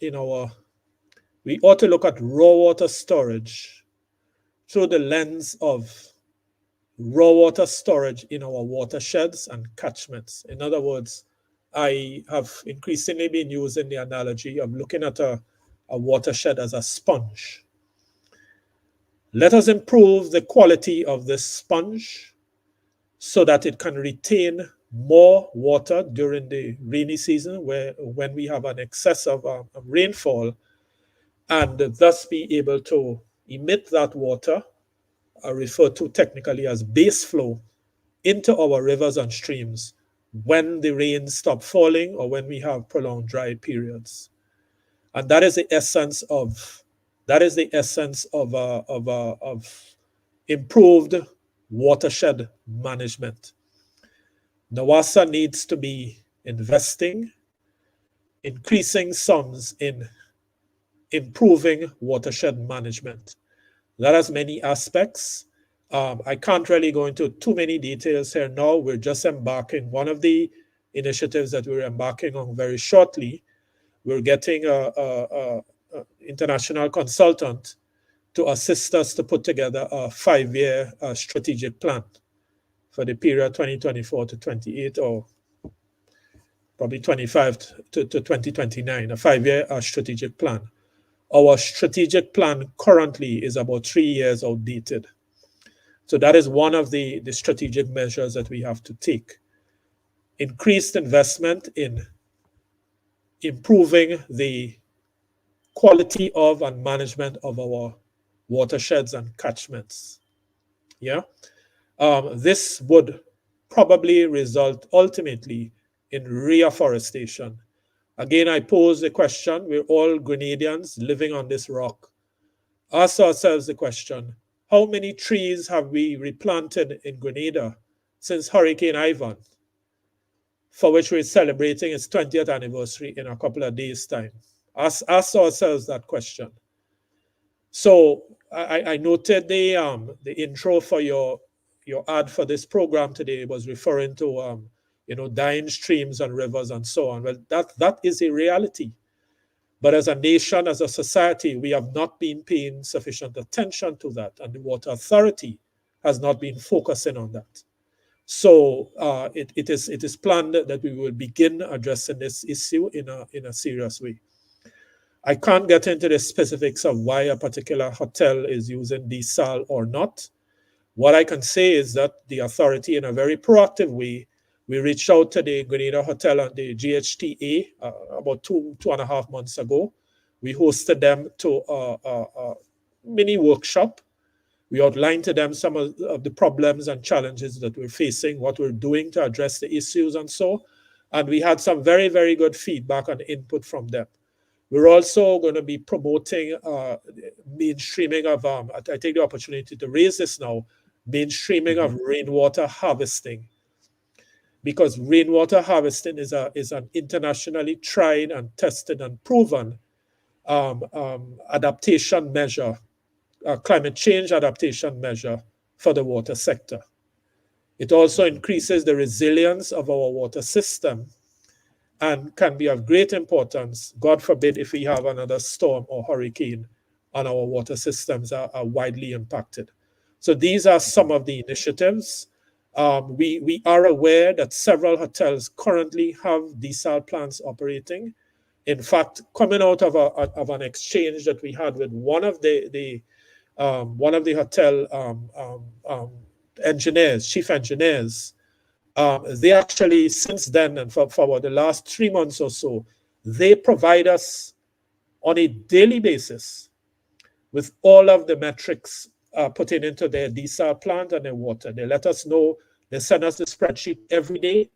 we ought to look at raw water storage through the lens of raw water storage in our watersheds and catchments. In other words, I have increasingly been using the analogy of looking at a watershed as a sponge. Let us improve the quality of this sponge so that it can retain more water during the rainy season when we have an excess of rainfall, and thus be able to emit that water, referred to technically as base flow, into our rivers and streams when the rains stop falling or when we have prolonged dry periods. And that is the essence of improved watershed management. NAWASA needs to be investing increasing sums in improving watershed management. That has many aspects. I can't really go into too many details here now. We're just embarking. One of the initiatives that we're embarking on very shortly, we're getting an international consultant to assist us to put together a 5-year strategic plan for the period 2024 to 28, or probably 25 to 2029, a 5-year strategic plan. Our strategic plan currently is about 3 years outdated. So that is one of the strategic measures that we have to take. Increased investment in improving the quality of and management of our watersheds and catchments. Yeah, this would probably result ultimately in reforestation. Again, I pose the question, we're all Grenadians living on this rock. Ask ourselves the question, how many trees have we replanted in Grenada since Hurricane Ivan, for which we're celebrating its 20th anniversary in a couple of days' time? Ask ourselves that question. So I noted the intro for your ad for this program today was referring to dying streams and rivers and so on. Well, that is a reality. But as a nation, as a society, we have not been paying sufficient attention to that, and the Water Authority has not been focusing on that. So it is planned that we will begin addressing this issue in a serious way. I can't get into the specifics of why a particular hotel is using desal or not. What I can say is that the authority, in a very proactive way, we reached out to the Grenada Hotel and the GHTA about two and a half months ago. We hosted them to a mini workshop. We outlined to them some of the problems and challenges that we're facing, what we're doing to address the issues and so. And we had some very, very good feedback and input from them. We're also going to be promoting mainstreaming of, I take the opportunity to raise this now, mainstreaming of rainwater harvesting. Because rainwater harvesting is an internationally tried and tested and proven adaptation measure, climate change adaptation measure for the water sector. It also increases the resilience of our water system and can be of great importance, God forbid, if we have another storm or hurricane and our water systems are widely impacted. So these are some of the initiatives. We are aware that several hotels currently have desal plants operating. In fact, coming out of an exchange that we had with one of the hotel engineers, chief engineers, they actually, since then and for the last 3 months or so, they provide us on a daily basis with all of the metrics put into their desal plant and their water. They let us know, they send us the spreadsheet every day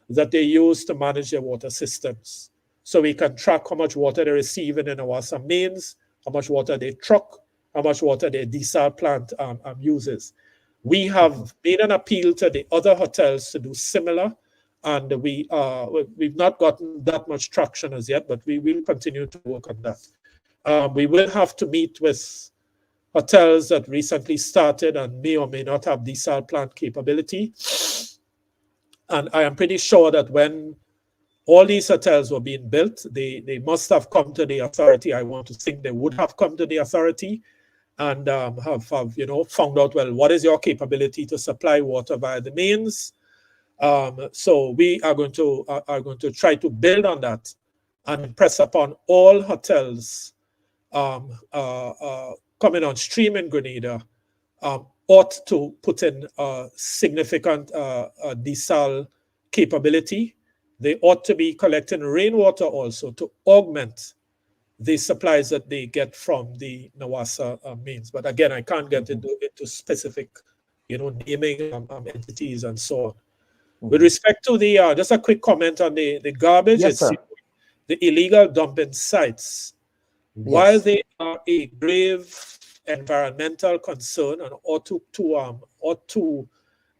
that they use to manage their water systems. So we can track how much water they receive in the NAWASA mains, how much water they truck, how much water their desal plant uses. We have made an appeal to the other hotels to do similar, and we've not gotten that much traction as yet, but we will continue to work on that. We will have to meet with hotels that recently started and may or may not have desal plant capability. And I am pretty sure that when all these hotels were being built, they must have come to the authority. I want to think they would have come to the authority and have found out, well, what is your capability to supply water via the mains? So we are going to try to build on that and impress upon all hotels coming on stream in Grenada ought to put in significant desal capability. They ought to be collecting rainwater also to augment the supplies that they get from the NAWASA mains. But again, I can't get into specific, naming entities and so on. With respect to the, just a quick comment on the garbage, Yes, sir. The illegal dumping sites. Yes. While they are a grave environmental concern and ought to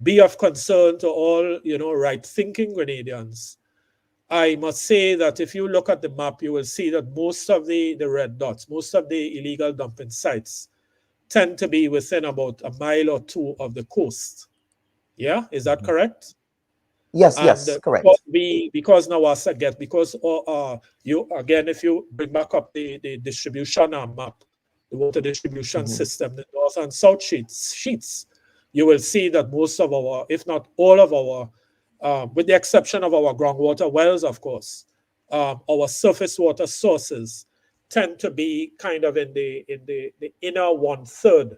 be of concern to all, right-thinking Grenadians, I must say that if you look at the map, you will see that most of the red dots, most of the illegal dumping sites tend to be within about a mile or two of the coast. Yeah, is that correct? Yes, And yes, correct. because NAWASA if you bring back up the distribution map, the water distribution system, the north and south sheets, you will see that most of our, if not all of our, with the exception of our groundwater wells, of course, our surface water sources tend to be kind of in the inner 1/3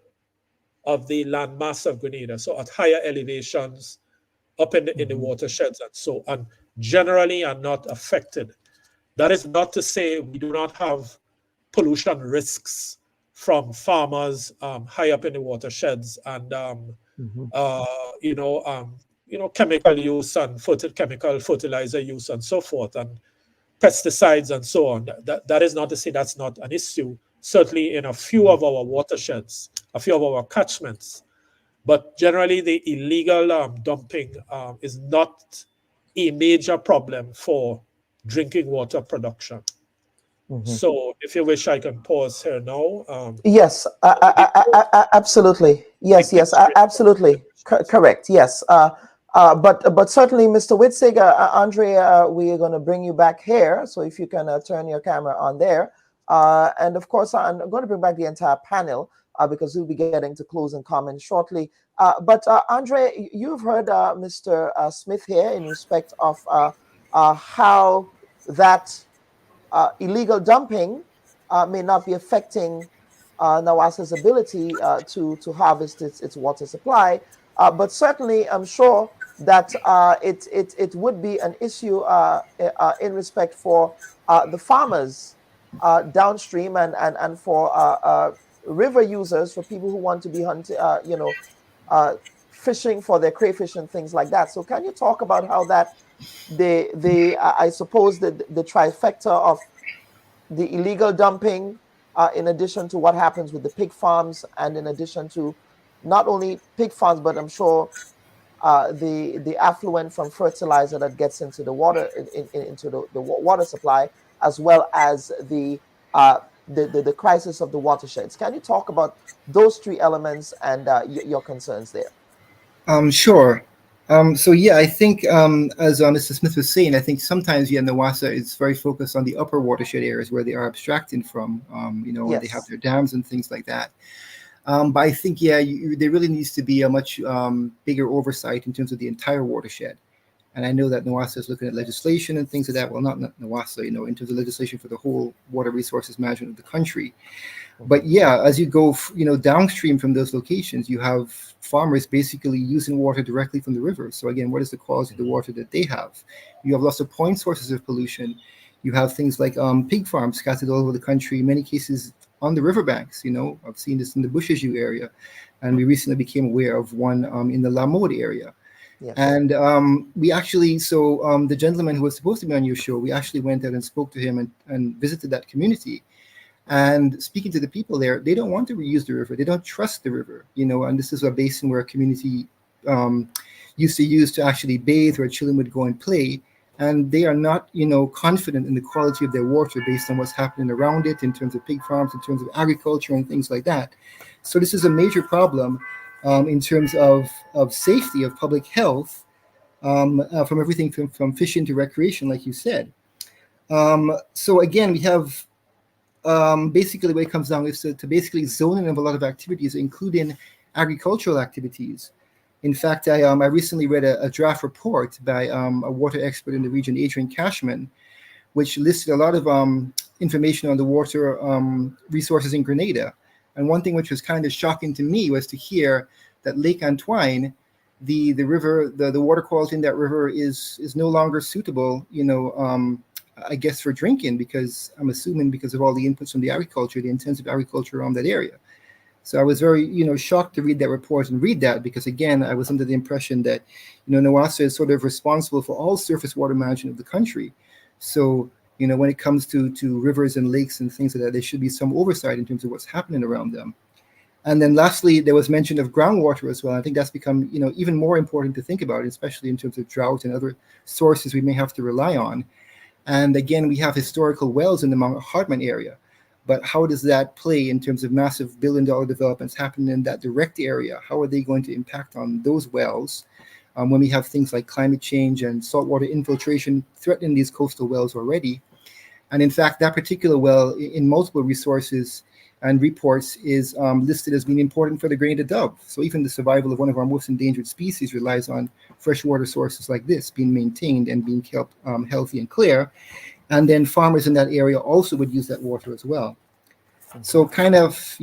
of the landmass of Grenada, so at higher elevations, up in the watersheds and so on, generally are not affected. That is not to say we do not have pollution risks from farmers high up in the watersheds and chemical use and chemical fertilizer use and so forth, and pesticides and so on. That is not to say that's not an issue, certainly in a few of our watersheds, a few of our catchments. But generally, the illegal dumping is not a major problem for drinking water production. So if you wish, I can pause here now. Yes, absolutely. Yes, absolutely. Correct. Yes. But certainly, Mr. Witzig, Andre, we are going to bring you back here. So if you can turn your camera on there. And of course, I'm going to bring back the entire panel because we'll be getting to closing comments shortly. But Andre, you've heard Mr. Smith here in respect of how that illegal dumping may not be affecting NAWASA's ability to harvest its water supply. But certainly, I'm sure that it would be an issue in respect for the farmers downstream and for river users, for people who want to be hunting, fishing for their crayfish and things like that. So can you talk about how that I suppose the trifecta of the illegal dumping, in addition to what happens with the pig farms, and in addition to not only pig farms, but I'm sure the affluent from fertilizer that gets into the water, into the water supply, as well as the crisis of the watersheds. Can you talk about those three elements and your concerns there? Sure. So yeah, I think as Mr. Smith was saying, I think sometimes NAWASA is very focused on the upper watershed areas where they are abstracting from, where they have their dams and things like that. But I think there really needs to be a much bigger oversight in terms of the entire watershed. And I know that NAWASA is looking at legislation and things like that. Well, not NAWASA, in terms of legislation for the whole water resources management of the country. But yeah, as you go, downstream from those locations, you have farmers basically using water directly from the river. So again, what is the quality of the water that they have? You have lots of point sources of pollution. You have things like pig farms scattered all over the country, in many cases on the riverbanks. I've seen this in the Bushaju area, and we recently became aware of one in the La Mode area. Yes. And we actually, the gentleman who was supposed to be on your show, we actually went out and spoke to him and visited that community. And speaking to the people there, they don't want to reuse the river. They don't trust the river, and this is a basin where a community used to use to actually bathe, where children would go and play. And they are not, confident in the quality of their water based on what's happening around it in terms of pig farms, in terms of agriculture and things like that. So this is a major problem in terms of safety, of public health, from everything from fishing to recreation, like you said. So again, we have basically what it comes down is to basically zoning of a lot of activities, including agricultural activities. In fact, I recently read a draft report by a water expert in the region, Adrian Cashman, which listed a lot of information on the water resources in Grenada. And one thing which was kind of shocking to me was to hear that Lake Antoine, the river, the water quality in that river is no longer suitable, I guess, for drinking, because I'm assuming because of all the inputs from the agriculture, the intensive agriculture around that area. So I was very, shocked to read that report and read that, because again, I was under the impression that, NAWASA is sort of responsible for all surface water management of the country. So, when it comes to rivers and lakes and things like that, there should be some oversight in terms of what's happening around them. And then lastly, there was mention of groundwater as well. I think that's become, even more important to think about, especially in terms of drought and other sources we may have to rely on. And again, we have historical wells in the Mount Hartman area. But how does that play in terms of massive billion-dollar developments happening in that direct area? How are they going to impact on those wells when we have things like climate change and saltwater infiltration threatening these coastal wells already? And in fact, that particular well in multiple resources and reports is listed as being important for the Grenada dove. So even the survival of one of our most endangered species relies on freshwater sources like this being maintained and being kept healthy and clear. And then farmers in that area also would use that water as well. So kind of,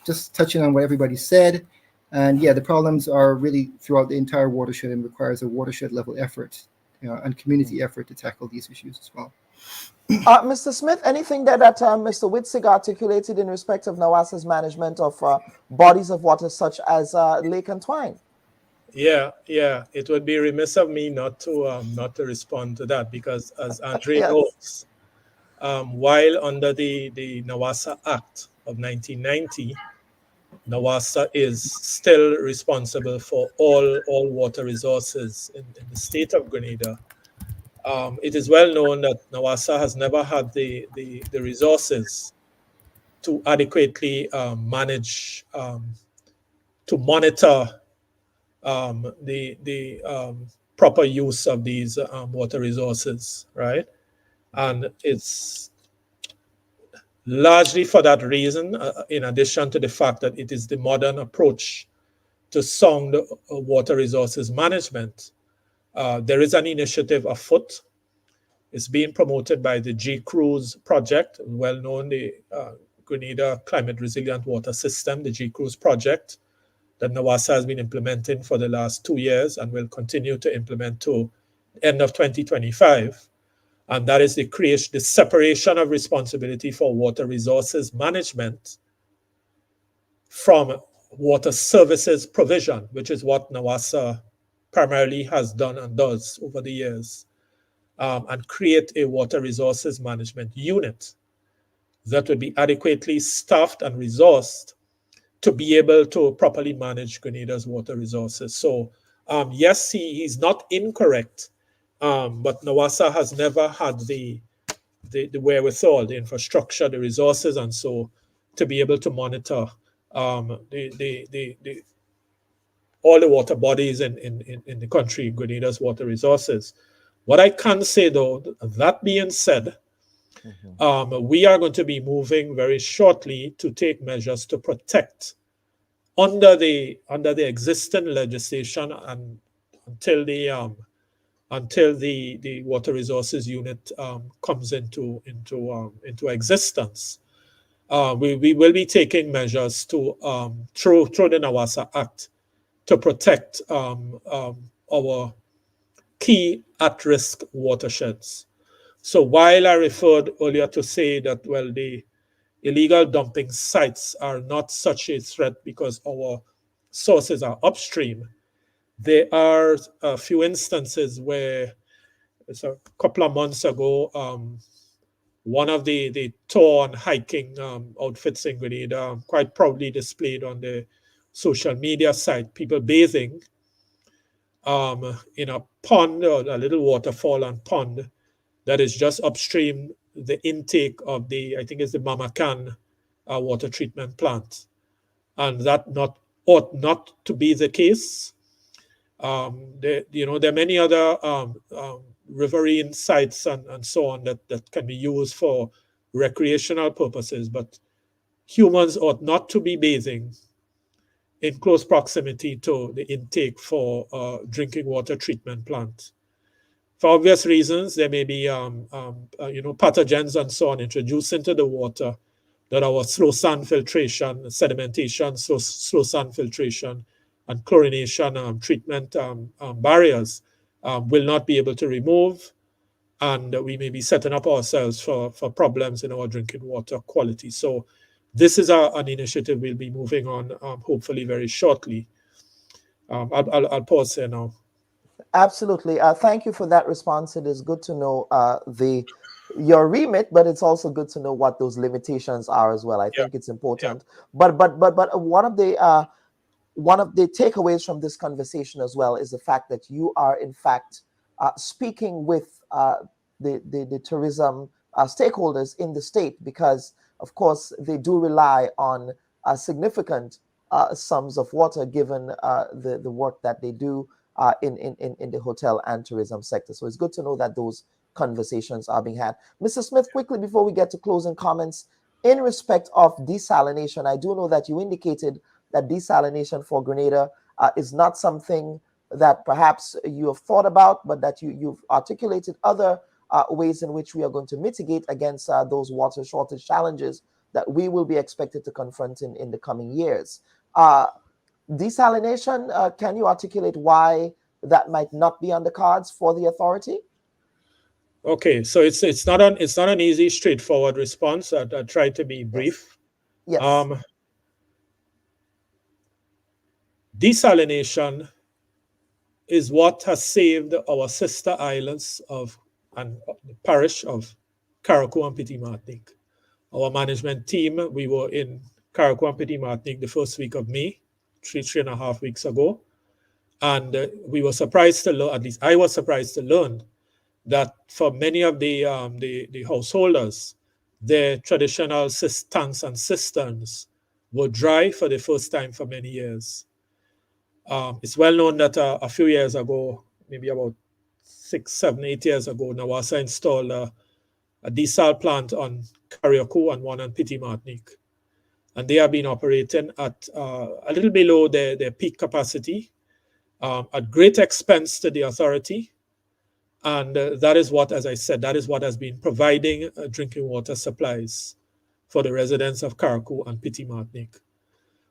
just touching on what everybody said. And the problems are really throughout the entire watershed and requires a watershed level effort and community effort to tackle these issues as well. Mr. Smith, anything that Mr. Witzig articulated in respect of NAWASA's management of bodies of water such as Lake Antoine? Yeah, it would be remiss of me not to respond to that, because as Andre knows, while under the NAWASA Act of 1990, NAWASA is still responsible for all water resources in the state of Grenada. It is well known that NAWASA has never had the resources to adequately manage, to monitor proper use of these water resources, right? And it's largely for that reason, in addition to the fact that it is the modern approach to sound water resources management. There is an initiative afoot. It's being promoted by the G-Cruise project, well known, the Grenada Climate Resilient Water System, the G-Cruise project, that NAWASA has been implementing for the last 2 years and will continue to implement to the end of 2025. And that is the creation, the separation of responsibility for water resources management from water services provision, which is what NAWASA primarily has done and does over the years, and create a water resources management unit that would be adequately staffed and resourced to be able to properly manage Grenada's water resources. So yes, he's not incorrect, but NAWASA has never had the wherewithal, the infrastructure, the resources, and so to be able to monitor all the water bodies in the country, Grenada's water resources. What I can say though, that being said, we are going to be moving very shortly to take measures to protect under the existing legislation and until the water resources unit comes into existence. We will be taking measures to through the NAWASA Act to protect our key at-risk watersheds. So while I referred earlier to say that, well, the illegal dumping sites are not such a threat because our sources are upstream, there are a few instances where, it's a couple of months ago, one of the tour and hiking outfits in Grenada quite proudly displayed on the social media site, people bathing in a pond or a little waterfall and pond that is just upstream the intake of the, I think it's the Mamacan water treatment plant. And that ought not to be the case. There are many other riverine sites and so on that can be used for recreational purposes, but humans ought not to be bathing in close proximity to the intake for drinking water treatment plant. For obvious reasons, there may be pathogens and so on introduced into the water that our slow sand filtration, sedimentation, slow sand filtration, and chlorination treatment barriers will not be able to remove, and we may be setting up ourselves for problems in our drinking water quality. So this is an initiative we'll be moving on hopefully very shortly. I'll pause here now. Absolutely. Thank you for that response. It is good to know your remit, but it's also good to know what those limitations are as well. I think it's important. Yeah. But one of the takeaways from this conversation as well is the fact that you are in fact speaking with the tourism stakeholders in the state, because of course they do rely on significant sums of water given the work that they do in the hotel and tourism sector. So it's good to know that those conversations are being had. Mr. Smith, quickly before we get to closing comments, in respect of desalination, I do know that you indicated that desalination for Grenada is not something that perhaps you have thought about, but that you've articulated other ways in which we are going to mitigate against those water shortage challenges that we will be expected to confront in the coming years. Desalination, can you articulate why that might not be on the cards for the authority? Okay, so it's not an easy, straightforward response. I try to be brief. Yes. Desalination is what has saved our sister islands and the parish of Carriacou and Petit Martinique. Our management team, we were in Carriacou and Petit Martinique the first week of May, 3.5 weeks ago. And we were surprised to learn, at least I was surprised to learn, that for many of the householders, their traditional tanks and cisterns were dry for the first time for many years. It's well known that a few years ago, maybe about 6, 7, 8 years ago, NAWASA installed a desal plant on Carriacou and one on Petit Martinique. And they have been operating at a little below their peak capacity, at great expense to the authority. And that is what, as I said, that is what has been providing drinking water supplies for the residents of Carriacou and Petit Martinique.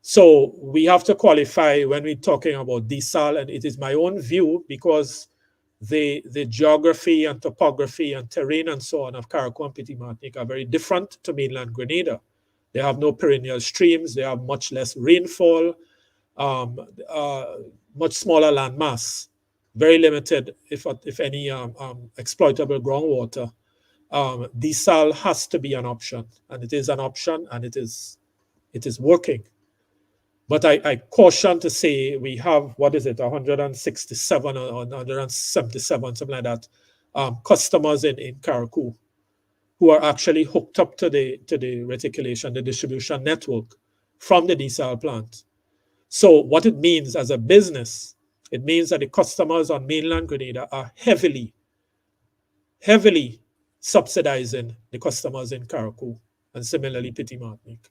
So we have to qualify when we're talking about desal, and it is my own view because the geography and topography and terrain and so on of Carriacou and Petit Martinique are very different to mainland Grenada. They have no perennial streams, they have much less rainfall, much smaller land mass, very limited, if any, exploitable groundwater. Desal has to be an option, and it is an option, and it is working. But I caution to say we have, what is it, 167 or 177, something like that, customers in Carriacou who are actually hooked up to the reticulation, the distribution network from the desal plant. So what it means as a business, it means that the customers on mainland Grenada are heavily subsidizing the customers in Carriacou and similarly Petit Martinique.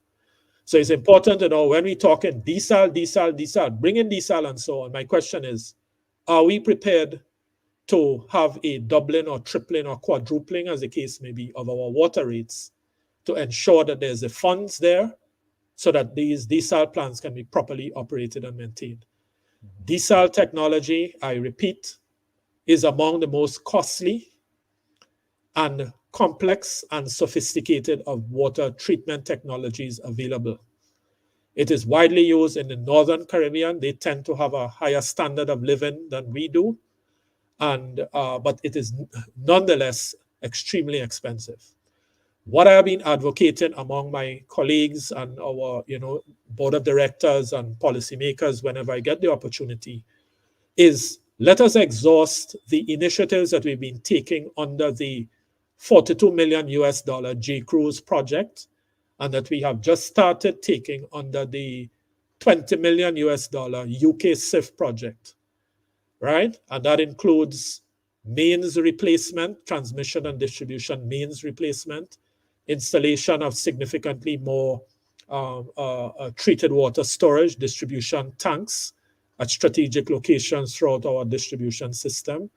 So it's important to know when we're talking desal, bring in desal and so on. My question is, are we prepared to have a doubling or tripling or quadrupling, as the case may be, of our water rates to ensure that there's the funds there so that these desal plants can be properly operated and maintained? Desal technology, I repeat, is among the most costly and complex and sophisticated of water treatment technologies available. It is widely used in the Northern Caribbean. They tend to have a higher standard of living than we do, but it is nonetheless extremely expensive. What I have been advocating among my colleagues and our board of directors and policymakers whenever I get the opportunity is let us exhaust the initiatives that we've been taking under the $42 million J-Cruise project, and that we have just started taking under the $20 million UK SIF project, right? And that includes mains replacement, transmission and distribution mains replacement, installation of significantly more treated water storage, distribution tanks at strategic locations throughout our distribution system,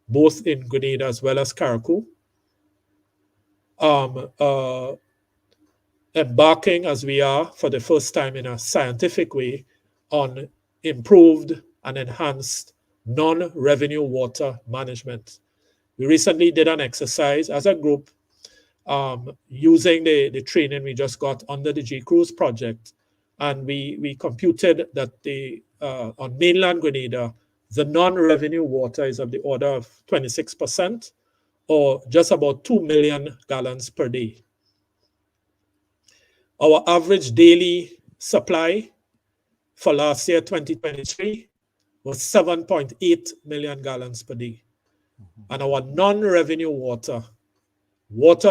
both in Grenada as well as Carriacou. Embarking as we are for the first time in a scientific way on improved and enhanced non-revenue water management. We recently did an exercise as a group using the training we just got under the J-Cruise project, and we computed that on mainland Grenada, the non-revenue water is of the order of 26%, or just about 2 million gallons per day. Our average daily supply for last year, 2023, was 7.8 million gallons per day. And our non-revenue water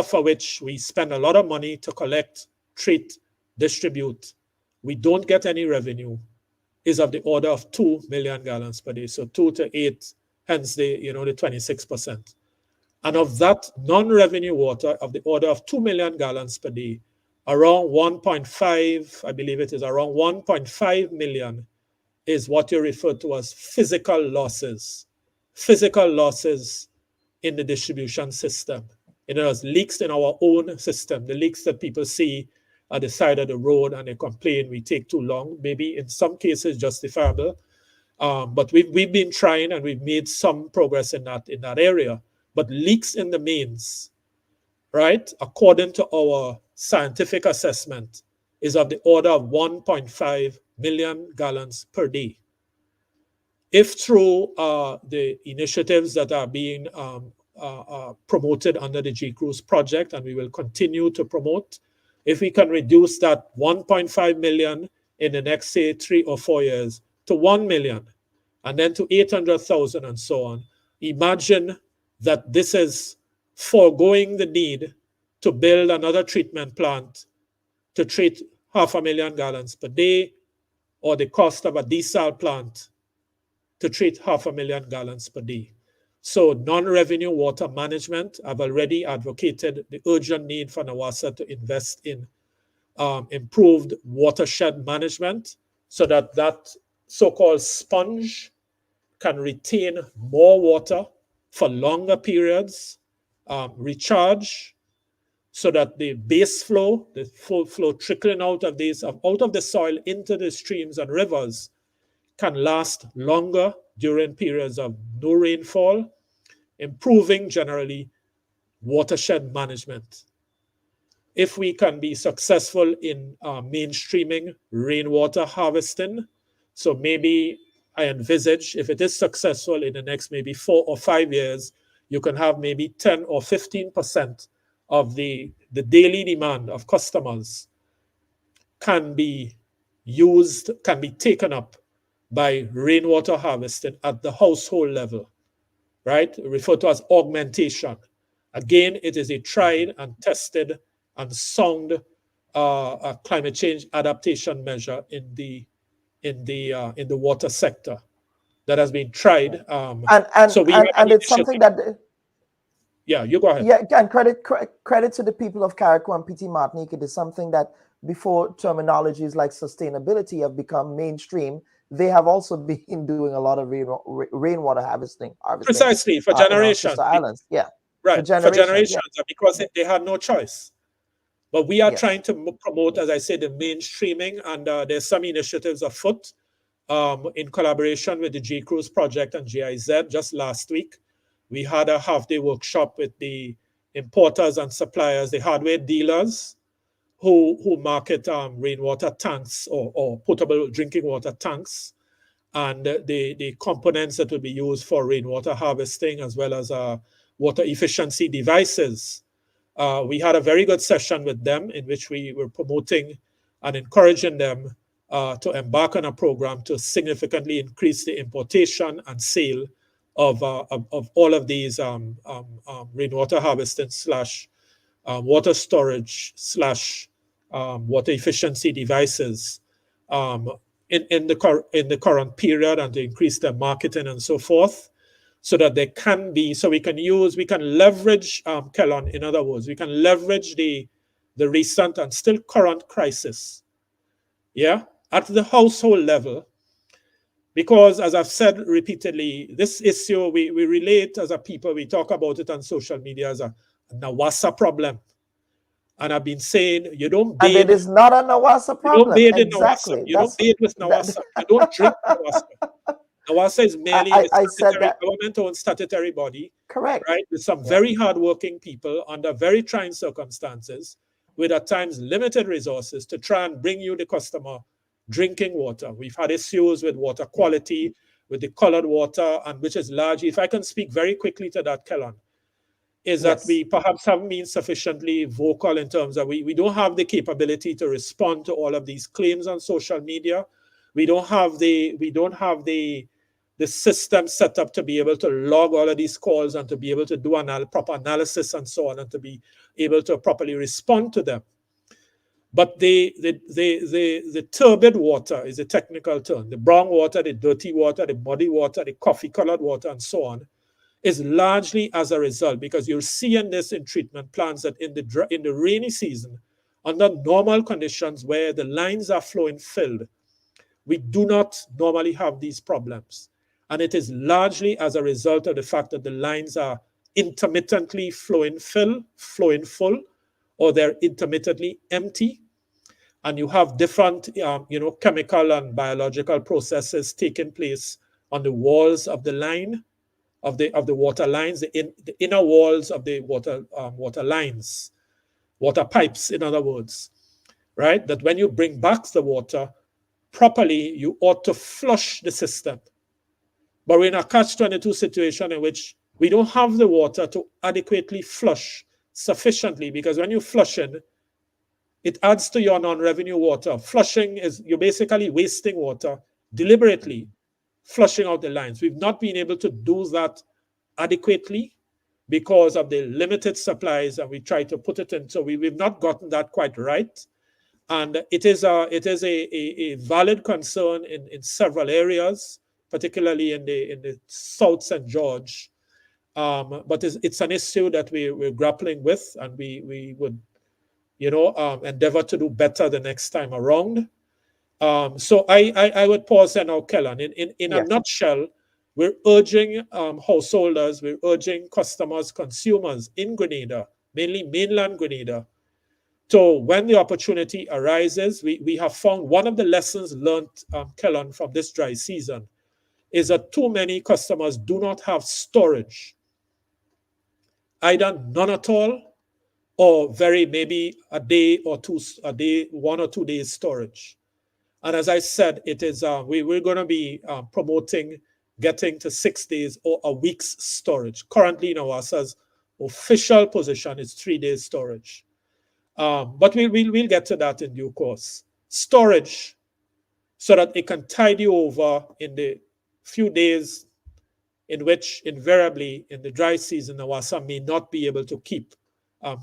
for which we spend a lot of money to collect, treat, distribute, we don't get any revenue, is of the order of 2 million gallons per day. So 2 to 8, hence the 26%. And of that non-revenue water of the order of 2 million gallons per day, around 1.5, I believe it is around 1.5 million is what you refer to as physical losses in the distribution system. In other words, leaks in our own system, the leaks that people see at the side of the road and they complain we take too long, maybe in some cases justifiable. But we've been trying and we've made some progress in that area. But leaks in the mains, right, according to our scientific assessment, is of the order of 1.5 million gallons per day. If through the initiatives that are being promoted under the J-Cruise project, and we will continue to promote, if we can reduce that 1.5 million in the next, say, 3 or 4 years to 1 million, and then to 800,000 and so on, imagine that this is foregoing the need to build another treatment plant to treat 500,000 gallons per day, or the cost of a desal plant to treat 500,000 gallons per day. So non-revenue water management, I've already advocated the urgent need for NAWASA to invest in improved watershed management so that that so-called sponge can retain more water for longer periods, recharge, so that the base flow, the full flow trickling out of the soil into the streams and rivers can last longer during periods of no rainfall, improving generally watershed management. If we can be successful in mainstreaming rainwater harvesting, so maybe I envisage if it is successful in the next maybe 4 or 5 years, you can have maybe 10 or 15% of the daily demand of customers can be used, can be taken up by rainwater harvesting at the household level, right? Referred to as augmentation. Again, it is a tried and tested and sound climate change adaptation measure in the water sector that has been tried. So we have and it's something that yeah, you go ahead. Yeah, and credit to the people of Carriacou and PT Martinique. It is something that before terminologies like sustainability have become mainstream, they have also been doing a lot of rainwater harvesting. Precisely, for generations. Islands. Yeah. Right, for generations, because they had no choice. But we are trying to promote, as I said, the mainstreaming, and there's some initiatives afoot in collaboration with the G-Cruise project and GIZ. Just last week, we had a half-day workshop with the importers and suppliers, the hardware dealers who market rainwater tanks or potable drinking water tanks, and the components that will be used for rainwater harvesting, as well as water efficiency devices. We had a very good session with them in which we were promoting and encouraging them to embark on a program to significantly increase the importation and sale of all of these rainwater harvesting / water storage / water efficiency devices in the current period, and to increase their marketing and so forth, so that they can be, so we can leverage, Kellon, in other words, we can leverage the recent and still current crisis, yeah, at the household level. Because as I've said repeatedly, this issue, we relate as a people, we talk about it on social media as a NAWASA problem. And I've been saying, you don't bathe. And it is not a NAWASA problem. You don't bathe exactly. in NAWASA. You don't bathe with NAWASA. You don't drink NAWASA. NAWASA is merely a government-owned statutory body. Correct. Right? With some very hardworking people under very trying circumstances, with at times limited resources to try and bring you, the customer, drinking water. We've had issues with water quality, with the colored water, and which is largely, if I can speak very quickly to that, Kellon, is that we perhaps haven't been sufficiently vocal in terms of we don't have the capability to respond to all of these claims on social media. We don't have the system set up to be able to log all of these calls and to be able to do proper analysis and so on, and to be able to properly respond to them. But the turbid water is a technical term. The brown water, the dirty water, the muddy water, the coffee-colored water, and so on, is largely as a result, because you're seeing this in treatment plants, that in the rainy season, under normal conditions where the lines are flowing filled, we do not normally have these problems. And it is largely as a result of the fact that the lines are intermittently flowing full, or they're intermittently empty. And you have different chemical and biological processes taking place on the walls of the line, of the water lines, the inner walls of the water lines, water pipes, in other words, right? That when you bring back the water properly, you ought to flush the system. But we're in a catch-22 situation in which we don't have the water to adequately flush sufficiently, because when you're flushing, it adds to your non-revenue water. Flushing is, you're basically wasting water deliberately, flushing out the lines. We've not been able to do that adequately because of the limited supplies, and we try to put it in. So we've not gotten that quite right. And it is a valid concern in several areas, particularly in the South St. George. But it's an issue that we're grappling with, and we would, endeavor to do better the next time around. So I would pause there now, Kellen. In a nutshell, we're urging householders, we're urging customers, consumers in Grenada, mainly mainland Grenada. So when the opportunity arises, we have found one of the lessons learned, Kellen, from this dry season is that too many customers do not have storage, either none at all, or maybe a day or two, 1 or 2 days storage. And as I said, it is we're going to be promoting getting to 6 days or a week's storage. Currently, NAWASA's official position is 3 days storage. But we'll get to that in due course. Storage, so that it can tide you over in the few days in which invariably in the dry season, NAWASA may not be able to keep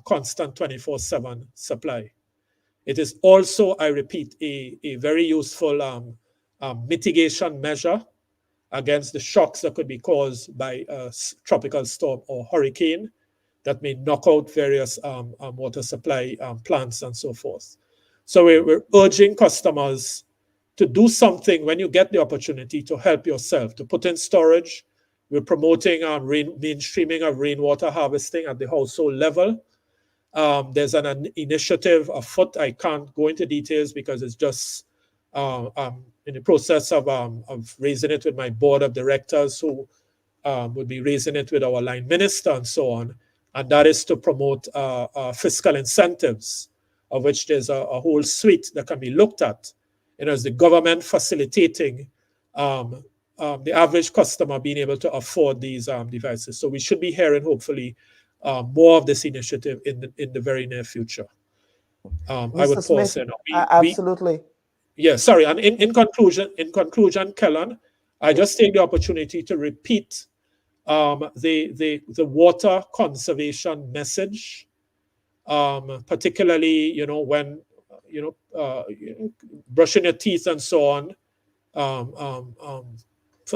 constant 24/7 supply. It is also, I repeat, a very useful mitigation measure against the shocks that could be caused by a tropical storm or hurricane that may knock out various water supply plants and so forth. So we're urging customers to do something when you get the opportunity to help yourself, to put in storage. We're promoting mainstreaming of rainwater harvesting at the household level. There's an initiative afoot. I can't go into details because it's just in the process of raising it with my board of directors, who would be raising it with our line minister and so on. And that is to promote fiscal incentives, of which there's a whole suite that can be looked at. As the government facilitating the average customer being able to afford these devices. So we should be hearing, hopefully, more of this initiative in the very near future. I would pause there now. Absolutely. Sorry. And in conclusion, Kellen, I just take the opportunity to repeat the water conservation message, particularly when brushing your teeth and so on.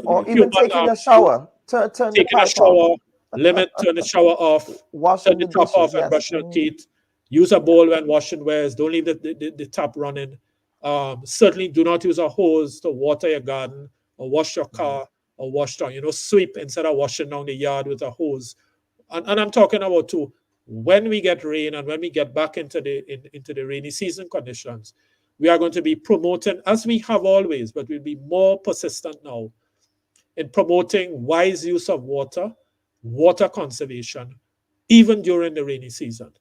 Or even taking a shower. Taking a shower, turn the shower off, turn the tap off and brush your teeth. Use a bowl when washing wares. Don't leave the tap running. Certainly do not use a hose to water your garden or wash your car or wash down. Sweep instead of washing down the yard with a hose. And I'm talking about too, when we get rain and when we get back into the rainy season conditions, we are going to be promoting, as we have always, but we'll be more persistent now in promoting wise use of water, water conservation, even during the rainy season.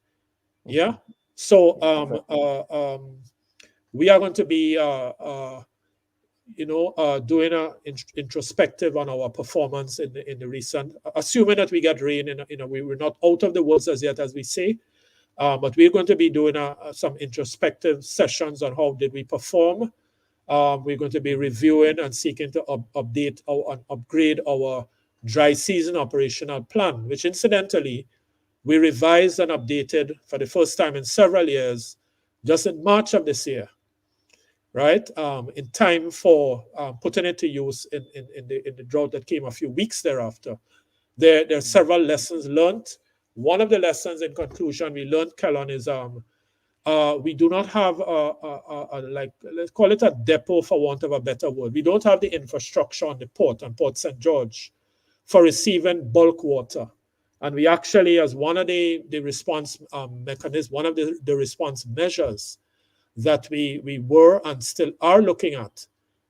Yeah. So we are going to be doing an introspective on our performance in the recent, assuming that we get rain. We're not out of the woods as yet, as we say, but we're going to be doing some introspective sessions on how did we perform. We're going to be reviewing and seeking to update and upgrade our dry season operational plan, which incidentally, we revised and updated for the first time in several years, just in March of this year, right? In time for putting it to use in the drought that came a few weeks thereafter. There are several lessons learned. One of the lessons in conclusion we learned, Kellen, is we do not have let's call it a depot, for want of a better word. We don't have the infrastructure on the port, on Port St. George, for receiving bulk water. And we actually, as one of the response mechanisms, one of the response measures that we were and still are looking at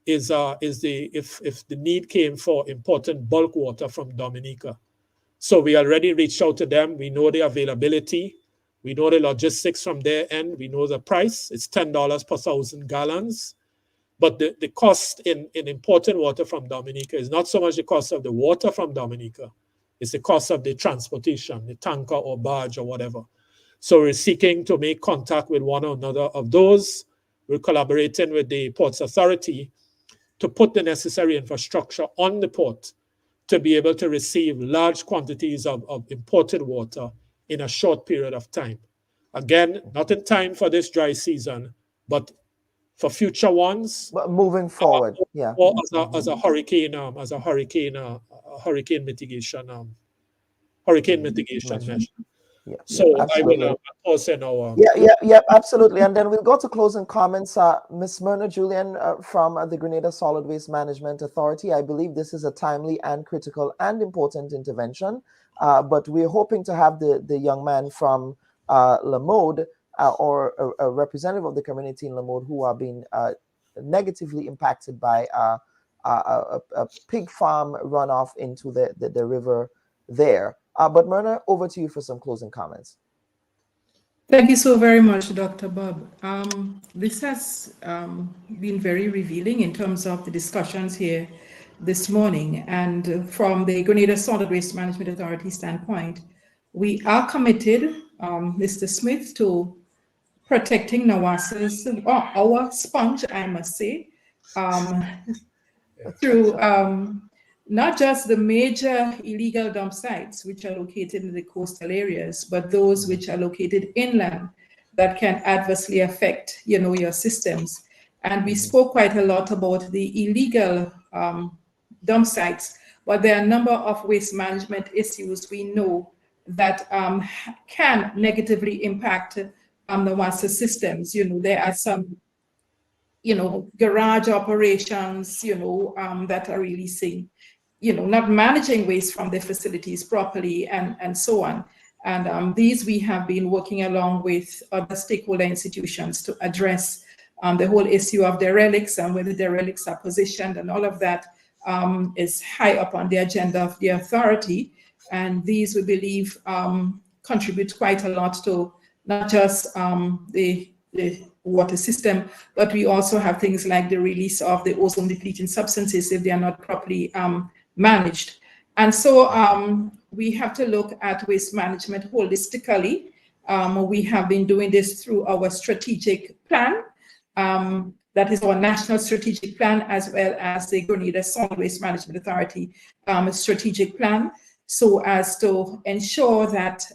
is if the need came for important bulk water from Dominica. So we already reached out to them. We know the availability. We know the logistics from their end. We know the price. It's $10 per 1,000 gallons. But the cost in importing water from Dominica is not so much the cost of the water from Dominica. It's the cost of the transportation, the tanker or barge or whatever. So we're seeking to make contact with one or another of those. We're collaborating with the Ports Authority to put the necessary infrastructure on the port to be able to receive large quantities of imported water in a short period of time. Again, not in time for this dry season, but for future ones. But moving forward, yeah. Or as a hurricane mitigation measure. Yeah, So absolutely. I will also now. Yeah, absolutely. And then we'll go to closing comments. Ms. Myrna Julian from the Grenada Solid Waste Management Authority. I believe this is a timely and critical and important intervention. But we're hoping to have the young man from Lamode or a representative of the community in Lamode who are being negatively impacted by a pig farm runoff into the river there. But Myrna, over to you for some closing comments. Thank you so very much, Dr. Bob. This has been very revealing in terms of the discussions here this morning. And from the Grenada Solid Waste Management Authority standpoint, we are committed, Mr. Smith, to protecting NAWASA's, our sponge, I must say, through not just the major illegal dump sites, which are located in the coastal areas, but those which are located inland that can adversely affect, your systems. And we spoke quite a lot about the illegal dump sites, but there are a number of waste management issues we know that can negatively impact the NAWASA systems. There are some garage operations, that are releasing, not managing waste from their facilities properly and so on. And these we have been working along with other stakeholder institutions to address the whole issue of derelicts and where the derelicts are positioned, and all of that is high up on the agenda of the authority. And these, we believe, contribute quite a lot to not just the water system, but we also have things like the release of the ozone depleting substances if they are not properly managed. And so we have to look at waste management holistically. We have been doing this through our strategic plan. That is our national strategic plan, as well as the Grenada Solid Waste Management Authority strategic plan, so as to ensure that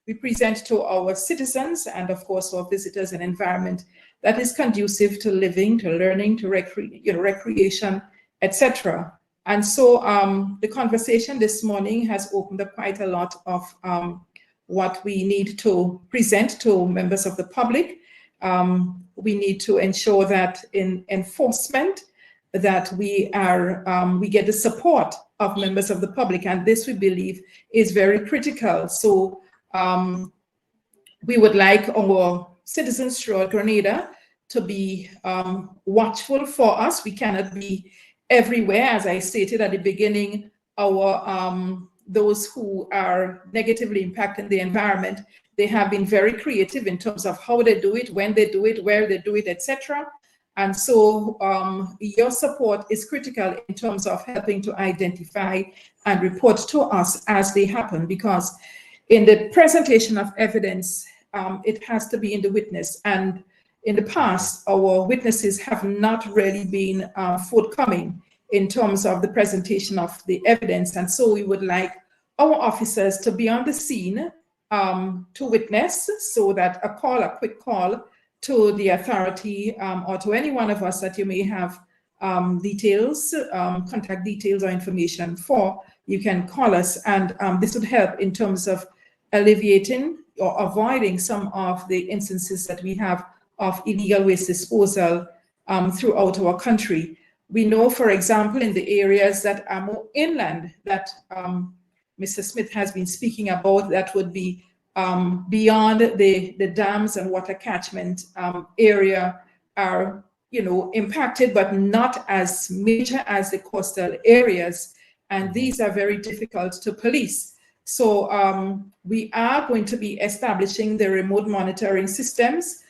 we present to our citizens and, of course, our visitors an environment that is conducive to living, to learning, to recreation, etc. And so the conversation this morning has opened up quite a lot of what we need to present to members of the public. We need to ensure that in enforcement, that we get the support of members of the public, and this, we believe, is very critical. So we would like our citizens throughout Grenada to be watchful for us. We cannot be everywhere. As I stated at the beginning, those who are negatively impacting the environment, they have been very creative in terms of how they do it, when they do it, where they do it, etc. And so your support is critical in terms of helping to identify and report to us as they happen, because in the presentation of evidence, it has to be in the witness. And in the past, our witnesses have not really been forthcoming in terms of the presentation of the evidence. And so we would like our officers to be on the scene to witness, so that a quick call to the authority or to any one of us that you may have details, contact details or information for, you can call us. And this would help in terms of alleviating or avoiding some of the instances that we have of illegal waste disposal throughout our country. We know, for example, in the areas that are more inland that Mr. Smith has been speaking about, that would be beyond the dams and water catchment area, are impacted, but not as major as the coastal areas. And these are very difficult to police. So we are going to be establishing the remote monitoring systems.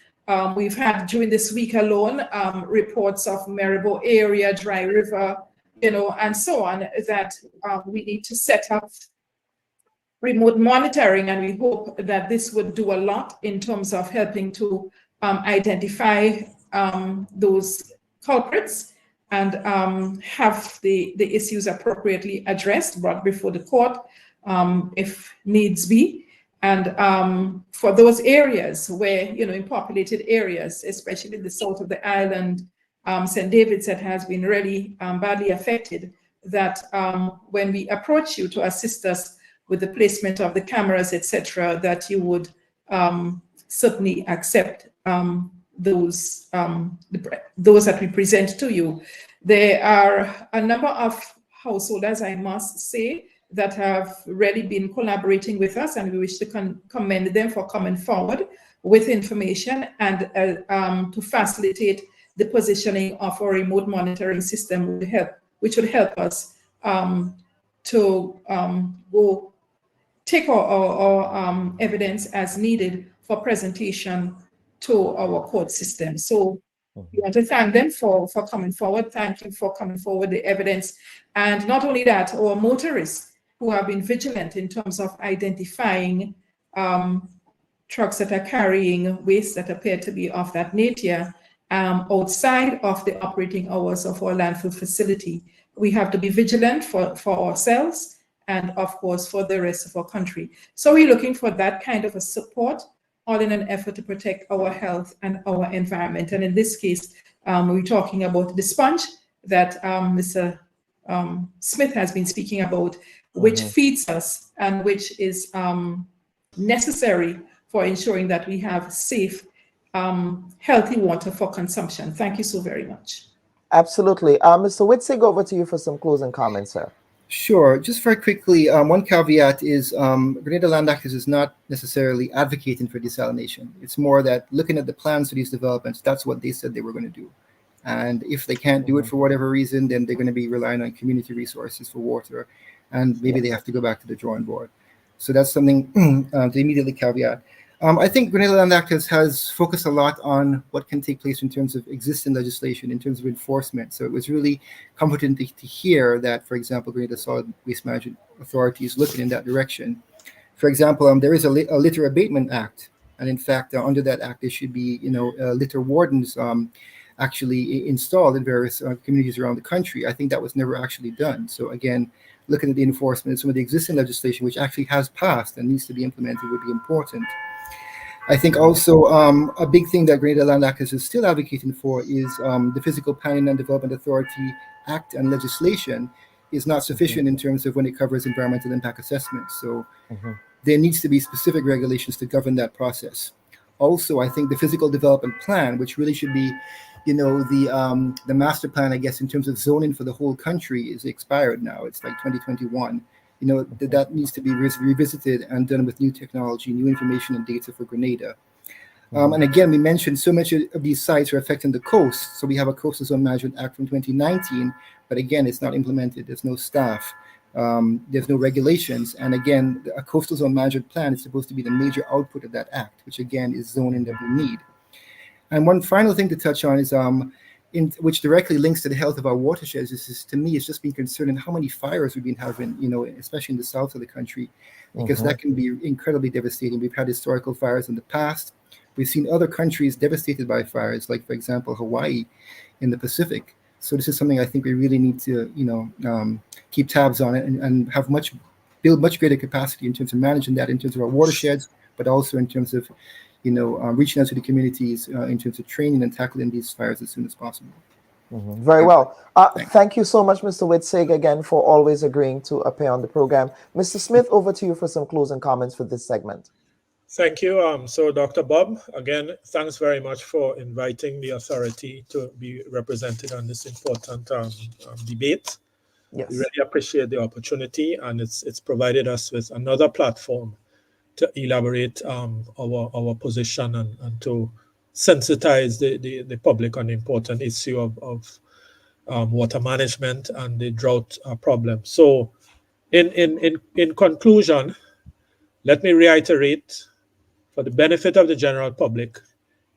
We've had, during this week alone, reports of Maribo area, Dry River, and so on, that we need to set up remote monitoring. And we hope that this would do a lot in terms of helping to identify those culprits and have the issues appropriately addressed, brought before the court if needs be. And for those areas where, in populated areas, especially in the south of the island, St. David's that has been really badly affected, that when we approach you to assist us with the placement of the cameras, etc., that you would certainly accept those that we present to you. There are a number of householders, I must say, that have really been collaborating with us, and we wish to commend them for coming forward with information and to facilitate the positioning of our remote monitoring system which would help us to go take our evidence as needed for presentation to our court system. So we want to thank them for coming forward. Thank you for coming forward with the evidence. And not only that, our motorists who have been vigilant in terms of identifying trucks that are carrying waste that appear to be of that nature outside of the operating hours of our landfill facility. We have to be vigilant for ourselves and, of course, for the rest of our country. So we're looking for that kind of a support, all in an effort to protect our health and our environment. And in this case, we're talking about the sponge that Mr. Smith has been speaking about, which feeds us and which is necessary for ensuring that we have safe, healthy water for consumption. Thank you so very much. Absolutely. Mr. Witzig, over to you for some closing comments, sir. Sure. Just very quickly, one caveat is Grenada Land Actors is not necessarily advocating for desalination. It's more that looking at the plans for these developments, that's what they said they were going to do. And if they can't do it for whatever reason, then they're going to be relying on community resources for water. And maybe they have to go back to the drawing board. So that's something to immediately caveat. I think Grenada Land Actors has focused a lot on what can take place in terms of existing legislation, in terms of enforcement. So it was really comforting to hear that, for example, Grenada Solid Waste Management Authority is looking in that direction. For example, there is a litter abatement act. And in fact, under that act, there should be, litter wardens actually installed in various communities around the country. I think that was never actually done. So again, looking at the enforcement and some of the existing legislation, which actually has passed and needs to be implemented, would be important. I think also a big thing that Grenada Land Actors is still advocating for is the Physical Planning and Development Authority Act and legislation is not sufficient in terms of when it covers environmental impact assessments. So there needs to be specific regulations to govern that process. Also, I think the Physical Development Plan, which really should be, the master plan, I guess, in terms of zoning for the whole country is expired now. It's like 2021. That needs to be revisited and done with new technology, new information and data for Grenada. And again, we mentioned so much of these sites are affecting the coast. So we have a Coastal Zone Management Act from 2019, but again, it's not implemented. There's no staff. There's no regulations. And again, a Coastal Zone Management Plan is supposed to be the major output of that act, which again is zoning that we need. And one final thing to touch on is which directly links to the health of our watersheds. This is, to me, it's just been concerning how many fires we've been having, especially in the south of the country, because that can be incredibly devastating. We've had historical fires in the past. We've seen other countries devastated by fires, like, for example, Hawaii in the Pacific. So this is something I think we really need to, keep tabs on it and have build much greater capacity in terms of managing that, in terms of our watersheds, but also in terms of reaching out to the communities in terms of training and tackling these fires as soon as possible. Very well. Thank you so much, Mr. Witzig, again, for always agreeing to appear on the program. Mr. Smith, over to you for some closing comments for this segment. Thank you. So, Dr. Bob, again, thanks very much for inviting the authority to be represented on this important debate. Yes. We really appreciate the opportunity, and it's provided us with another platform to elaborate our position and to sensitize the public on the important issue of water management and the drought problem. So in conclusion, let me reiterate, for the benefit of the general public,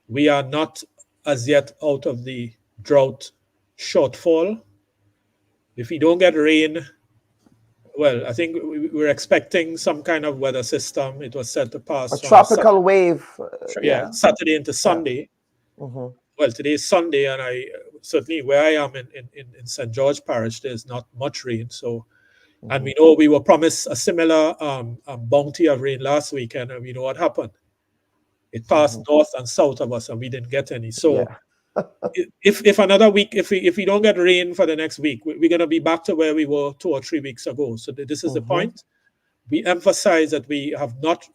we are not as yet out of the drought shortfall. If we don't get rain, well, I think we're expecting some kind of weather system. It was said to pass. A tropical wave. Saturday into Sunday. Well, today is Sunday, and I certainly where I am in St. George Parish, there's not much rain. So And we know we were promised a similar bounty of rain last weekend, and we know what happened. It passed north and south of us, and we didn't get any. So if another week, if we don't get rain for the next week, we're going to be back to where we were 2 or 3 weeks ago. So this is the point. We emphasize that we have not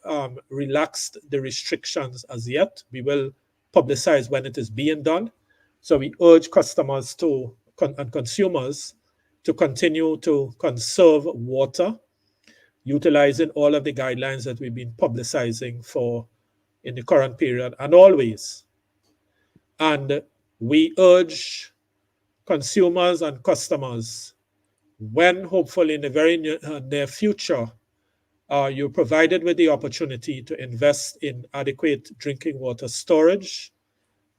relaxed the restrictions as yet. We will publicize when it is being done. So we urge customers and consumers to continue to conserve water, utilizing all of the guidelines that we've been publicizing for in the current period and always. And we urge consumers and customers, when hopefully in the very near future, you're provided with the opportunity to invest in adequate drinking water storage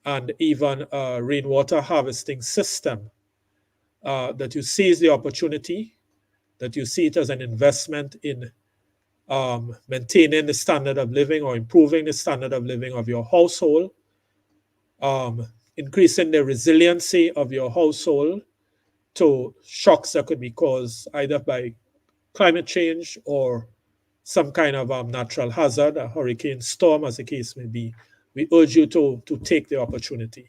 and even a rainwater harvesting system, that you seize the opportunity, that you see it as an investment in maintaining the standard of living or improving the standard of living of your household, increasing the resiliency of your household to shocks that could be caused either by climate change or some kind of natural hazard, a hurricane storm, as the case may be. We urge you to take the opportunity.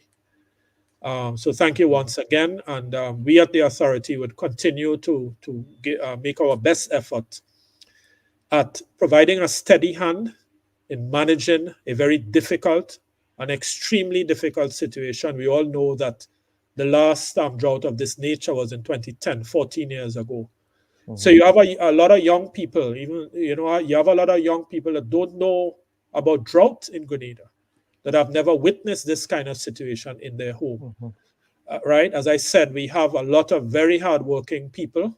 So thank you once again, and we at the authority would continue to make our best effort at providing a steady hand in managing a very difficult, an extremely difficult situation. We all know that the last drought of this nature was in 2010, 14 years ago. So you have a lot of young people, even, you have a lot of young people that don't know about drought in Grenada, that have never witnessed this kind of situation in their home, right? As I said, we have a lot of very hardworking people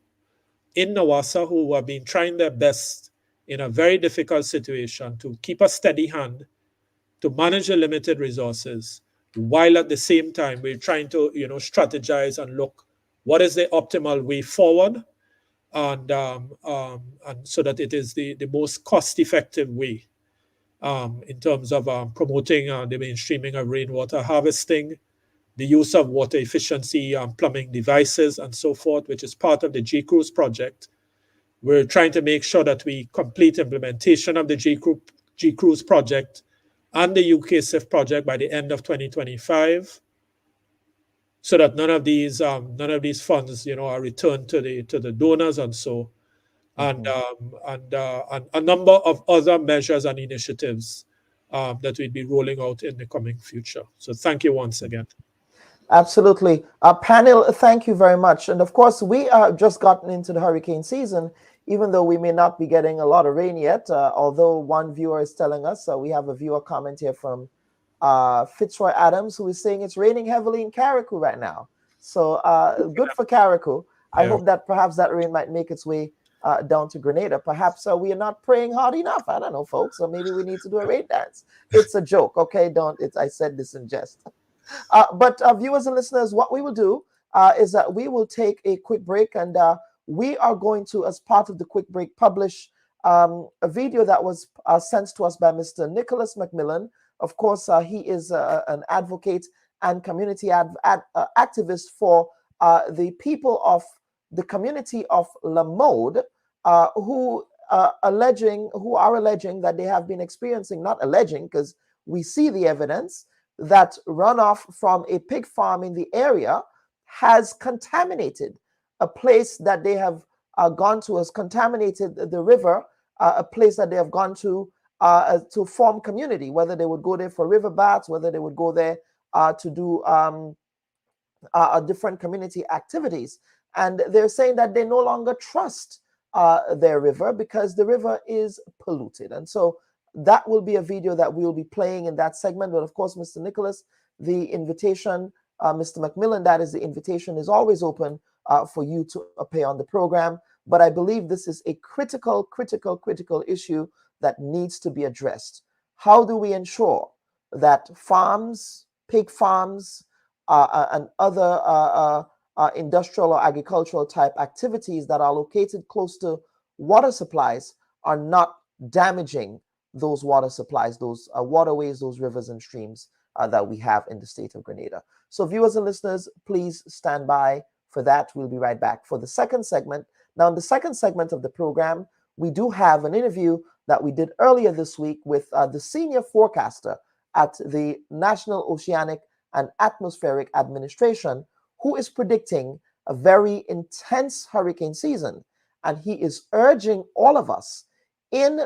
in NAWASA who have been trying their best in a very difficult situation to keep a steady hand, to manage the limited resources, while at the same time we're trying to, strategize and look what is the optimal way forward, and so that it is the most cost-effective way in terms of promoting the mainstreaming of rainwater harvesting, the use of water efficiency plumbing devices, and so forth, which is part of the GCRUISE project. We're trying to make sure that we complete implementation of the GCRUISE project and the UKSIF project by the end of 2025, so that none of these funds, are returned to the donors and so, and a number of other measures and initiatives that we'll be rolling out in the coming future. So thank you once again. Absolutely. Panel, thank you very much. And of course, we are just gotten into the hurricane season, even though we may not be getting a lot of rain yet, although one viewer is telling us, we have a viewer comment here from Fitzroy Adams, who is saying it's raining heavily in Carriacou right now. So good for Carriacou. I hope that perhaps that rain might make its way down to Grenada. Perhaps we are not praying hard enough. I don't know, folks. Or maybe we need to do a rain dance. It's a joke, okay? I said this in jest. But viewers and listeners, what we will do is that we will take a quick break, and we are going to, as part of the quick break, publish a video that was sent to us by Mr. Nicholas McMillan. Of course, he is an advocate and community activist for the people of the community of La Mode, who are alleging that they have been experiencing, not alleging, because we see the evidence, that runoff from a pig farm in the area has contaminated a place that they have gone to, has contaminated the river, a place that they have gone to form community, whether they would go there for river baths, whether they would go there to do different community activities. And they're saying that they no longer trust their river because the river is polluted. And so that will be a video that we will be playing in that segment. But of course, Mr. Nicholas, the invitation, Mr. McMillan, that is the invitation is always open for you to appear on the program. But I believe this is a critical issue that needs to be addressed. How do we ensure that farms, pig farms, and other industrial or agricultural type activities that are located close to water supplies are not damaging those water supplies, those waterways, those rivers and streams that we have in the state of Grenada? So viewers and listeners, please stand by for that. We'll be right back for the second segment. Now, in the second segment of the program, we do have an interview that we did earlier this week with the senior forecaster at the National Oceanic and Atmospheric Administration, who is predicting a very intense hurricane season. And he is urging all of us in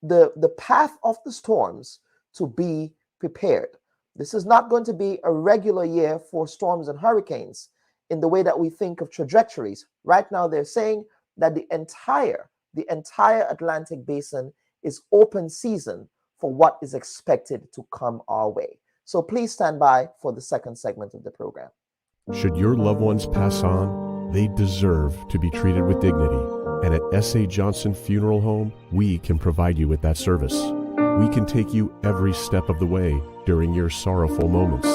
the path of the storms to be prepared. This is not going to be a regular year for storms and hurricanes in the way that we think of trajectories. Right now, they're saying that the entire Atlantic basin is open season for what is expected to come our way. So please stand by for the second segment of the program. Should your loved ones pass on, they deserve to be treated with dignity. And at S.A. Johnson Funeral Home, we can provide you with that service. We can take you every step of the way during your sorrowful moments.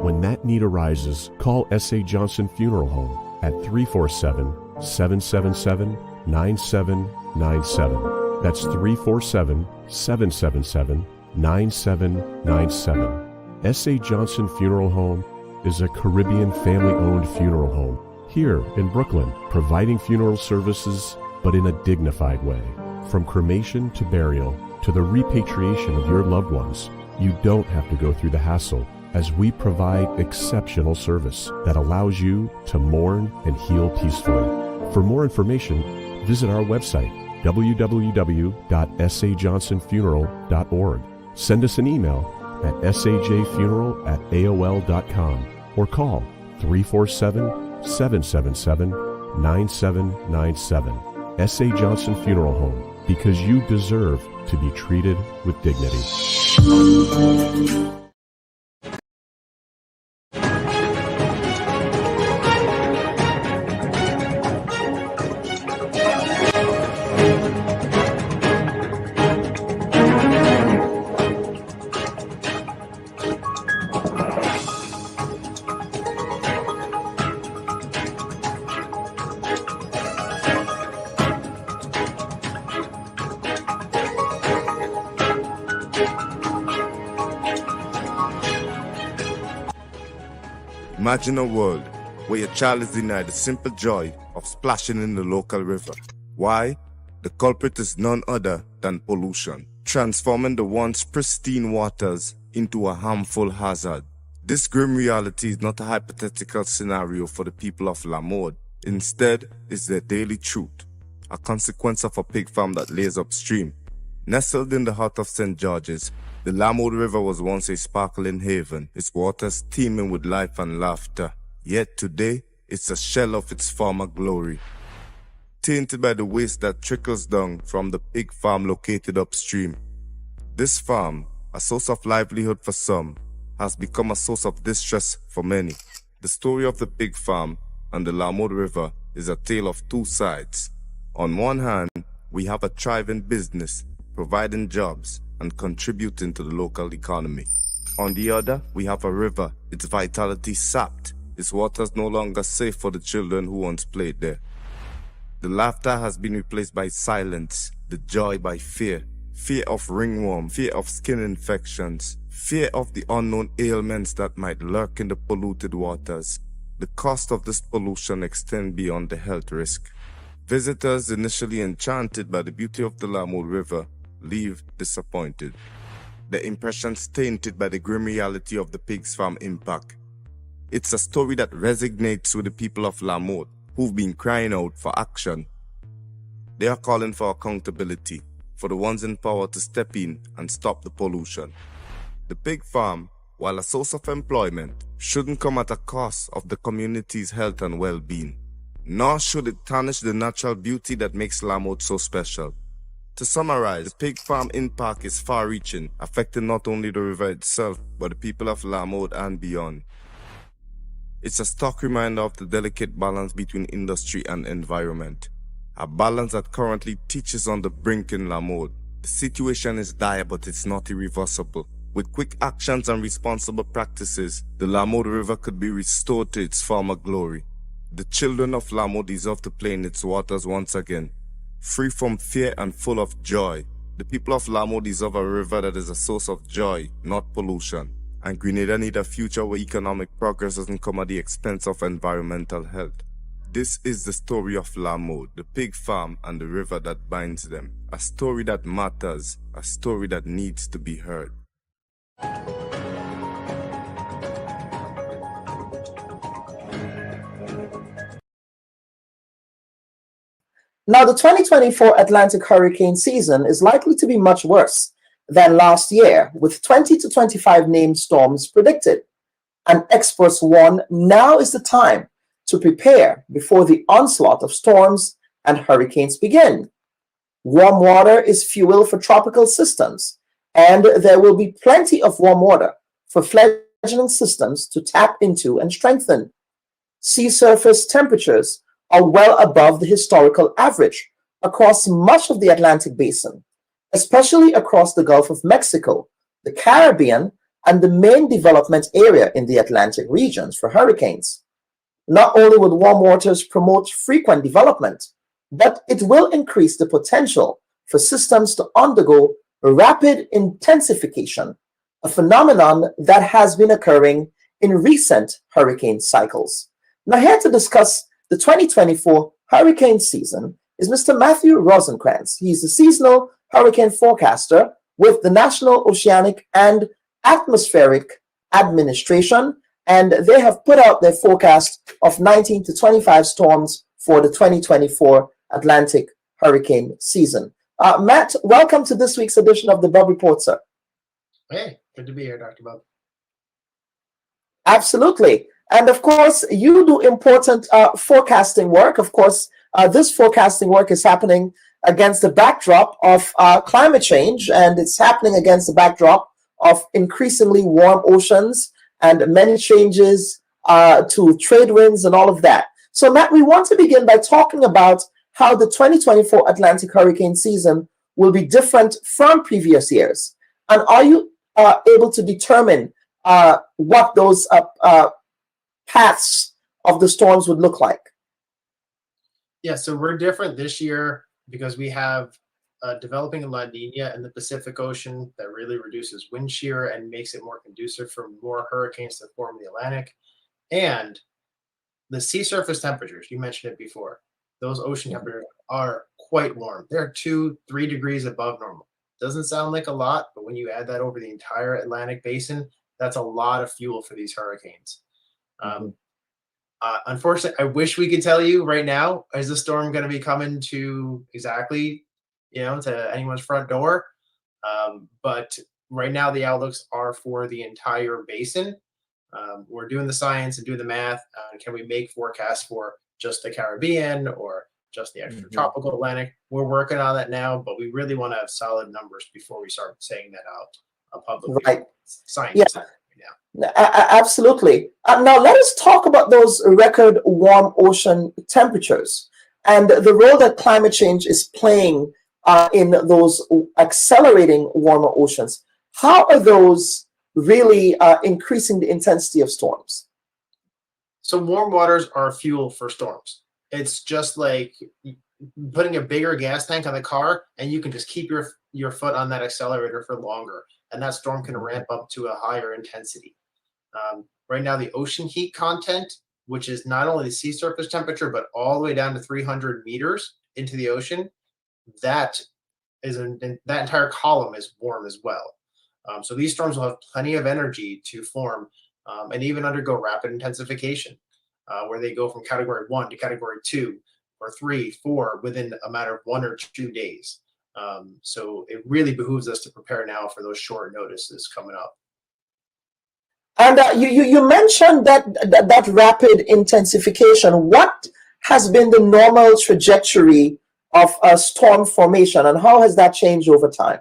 When that need arises, call S.A. Johnson Funeral Home at 347-777-9797. That's 347-777-9797. S.A. Johnson Funeral Home is a Caribbean family-owned funeral home here in Brooklyn, providing funeral services, but in a dignified way. From cremation to burial to the repatriation of your loved ones, you don't have to go through the hassle, as we provide exceptional service that allows you to mourn and heal peacefully. For more information, visit our website, www.sajohnsonfuneral.org. Send us an email at sajfuneral@aol.com or call 347-777-9797. S.A. Johnson Funeral Home, because you deserve to be treated with dignity. Imagine a world where your child is denied the simple joy of splashing in the local river. Why? The culprit is none other than pollution, transforming the once pristine waters into a harmful hazard. This grim reality is not a hypothetical scenario for the people of Lamode. Instead, it's their daily truth, a consequence of a pig farm that lays upstream. Nestled in the heart of St. George's, the Lamode River was once a sparkling haven, its waters teeming with life and laughter. Yet today, it's a shell of its former glory, tainted by the waste that trickles down from the pig farm located upstream. This farm, a source of livelihood for some, has become a source of distress for many. The story of the pig farm and the Lamode River is a tale of two sides. On one hand, we have a thriving business, providing jobs and contributing to the local economy. On the other, we have a river, its vitality sapped, its waters no longer safe for the children who once played there. The laughter has been replaced by silence, the joy by fear. Fear of ringworm, fear of skin infections, fear of the unknown ailments that might lurk in the polluted waters. The cost of this pollution extends beyond the health risk. Visitors initially enchanted by the beauty of the Lamode River leave disappointed. Their impressions tainted by the grim reality of the pig's farm impact. It's a story that resonates with the people of Lamode, who've been crying out for action. They are calling for accountability, for the ones in power to step in and stop the pollution. The pig farm, while a source of employment, shouldn't come at a cost of the community's health and well-being. Nor should it tarnish the natural beauty that makes Lamode so special. To summarize, the pig farm impact is far-reaching, affecting not only the river itself, but the people of Lamode and beyond. It's a stark reminder of the delicate balance between industry and environment, a balance that currently teaches on the brink in Lamode. The situation is dire, but it's not irreversible. With quick actions and responsible practices, the Lamode River could be restored to its former glory. The children of Lamode deserve to play in its waters once again, free from fear and full of joy. The people of Lamode deserve a river that is a source of joy, not pollution. And Grenada need a future where economic progress doesn't come at the expense of environmental health. This is the story of Lamo, the pig farm and the river that binds them. A story that matters, a story that needs to be heard. Now, the 2024 Atlantic hurricane season is likely to be much worse than last year, with 20 to 25 named storms predicted. And experts warn now is the time to prepare before the onslaught of storms and hurricanes begin. Warm water is fuel for tropical systems, and there will be plenty of warm water for fledgling systems to tap into and strengthen. Sea surface temperatures are well above the historical average across much of the Atlantic basin, especially across the Gulf of Mexico, the Caribbean, and the main development area in the Atlantic regions for hurricanes. Not only would warm waters promote frequent development, but it will increase the potential for systems to undergo rapid intensification, a phenomenon that has been occurring in recent hurricane cycles. Now, here to discuss the 2024 hurricane season is Mr. Matthew Rosencrantz. He's a seasonal hurricane forecaster with the National Oceanic and Atmospheric Administration, and they have put out their forecast of 19 to 25 storms for the 2024 Atlantic hurricane season. Matt, welcome to this week's edition of the Bub Report, sir. Hey, good to be here, Dr. Bub. Absolutely. And of course, you do important forecasting work. Of course, this forecasting work is happening against the backdrop of climate change, and it's happening against the backdrop of increasingly warm oceans and many changes to trade winds and all of that. So, Matt, we want to begin by talking about how the 2024 Atlantic hurricane season will be different from previous years. And are you able to determine what those paths of the storms would look like? Yeah, so we're different this year because we have developing La Nina in the Pacific Ocean that really reduces wind shear and makes it more conducive for more hurricanes to form in the Atlantic. And the sea surface temperatures, you mentioned it before, those ocean temperatures are quite warm. They're 2-3 degrees above normal. Doesn't sound like a lot, but when you add that over the entire Atlantic basin, that's a lot of fuel for these hurricanes. Unfortunately, I wish we could tell you right now, is the storm going to be coming to exactly, to anyone's front door? But right now, the outlooks are for the entire basin. We're doing the science and doing the math. Can we make forecasts for just the Caribbean or just the extratropical Atlantic? We're working on that now, but we really want to have solid numbers before we start saying that out publicly. Right. Science. Yeah. Absolutely. Now, let us talk about those record warm ocean temperatures and the role that climate change is playing in those accelerating warmer oceans. How are those really increasing the intensity of storms? So warm waters are fuel for storms. It's just like putting a bigger gas tank on the car, and you can just keep your foot on that accelerator for longer, and that storm can ramp up to a higher intensity. Right now, the ocean heat content, which is not only the sea surface temperature, but all the way down to 300 meters into the ocean, that entire column is warm as well. So these storms will have plenty of energy to form and even undergo rapid intensification, where they go from category 1 to category 2 or 3, 4 within a matter of 1 or 2 days. So it really behooves us to prepare now for those short notices coming up. And you mentioned that rapid intensification. What has been the normal trajectory of a storm formation, and how has that changed over time?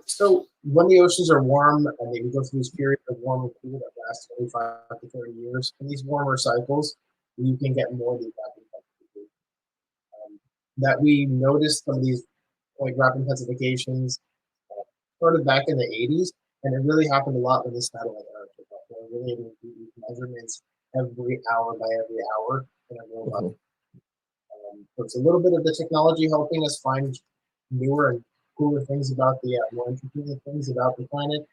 So when the oceans are warm and they go through this period of warm and cool that lasts 25 to 30 years, in these warmer cycles, you can get more of these rapid intensifications. That we noticed some of these like rapid intensifications started back in the 80s. And it really happened a lot when the satellite era took off. They were really able to do these measurements every hour by every hour in a real level. So it's a little bit of the technology helping us find newer and cooler things about the more interesting things about the planet.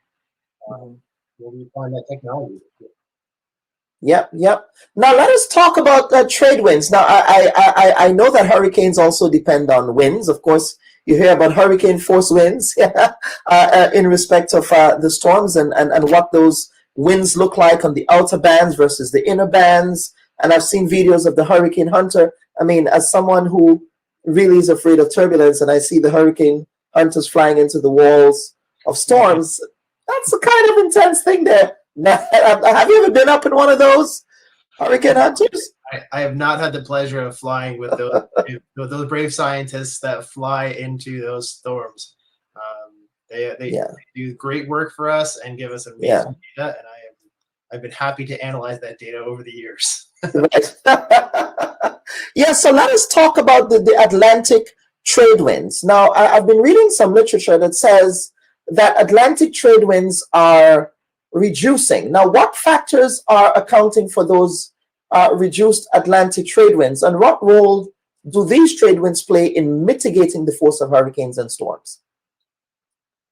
Where we find that technology. Yep, yep. Now let us talk about trade winds. Now I know that hurricanes also depend on winds. Of course, you hear about hurricane force winds in respect of the storms and what those winds look like on the outer bands versus the inner bands. And I've seen videos of the hurricane hunter. I mean, as someone who really is afraid of turbulence, and I see the hurricane hunters flying into the walls of storms, that's a kind of intense thing there. Now, have you ever been up in one of those hurricane hunters? I have not had the pleasure of flying with those brave scientists that fly into those storms. They do great work for us and give us amazing data, and I've been happy to analyze that data over the years. Right. Yeah, so let us talk about the Atlantic trade winds. Now, I've been reading some literature that says that Atlantic trade winds are reducing. Now, what factors are accounting for those reduced Atlantic trade winds, and what role do these trade winds play in mitigating the force of hurricanes and storms?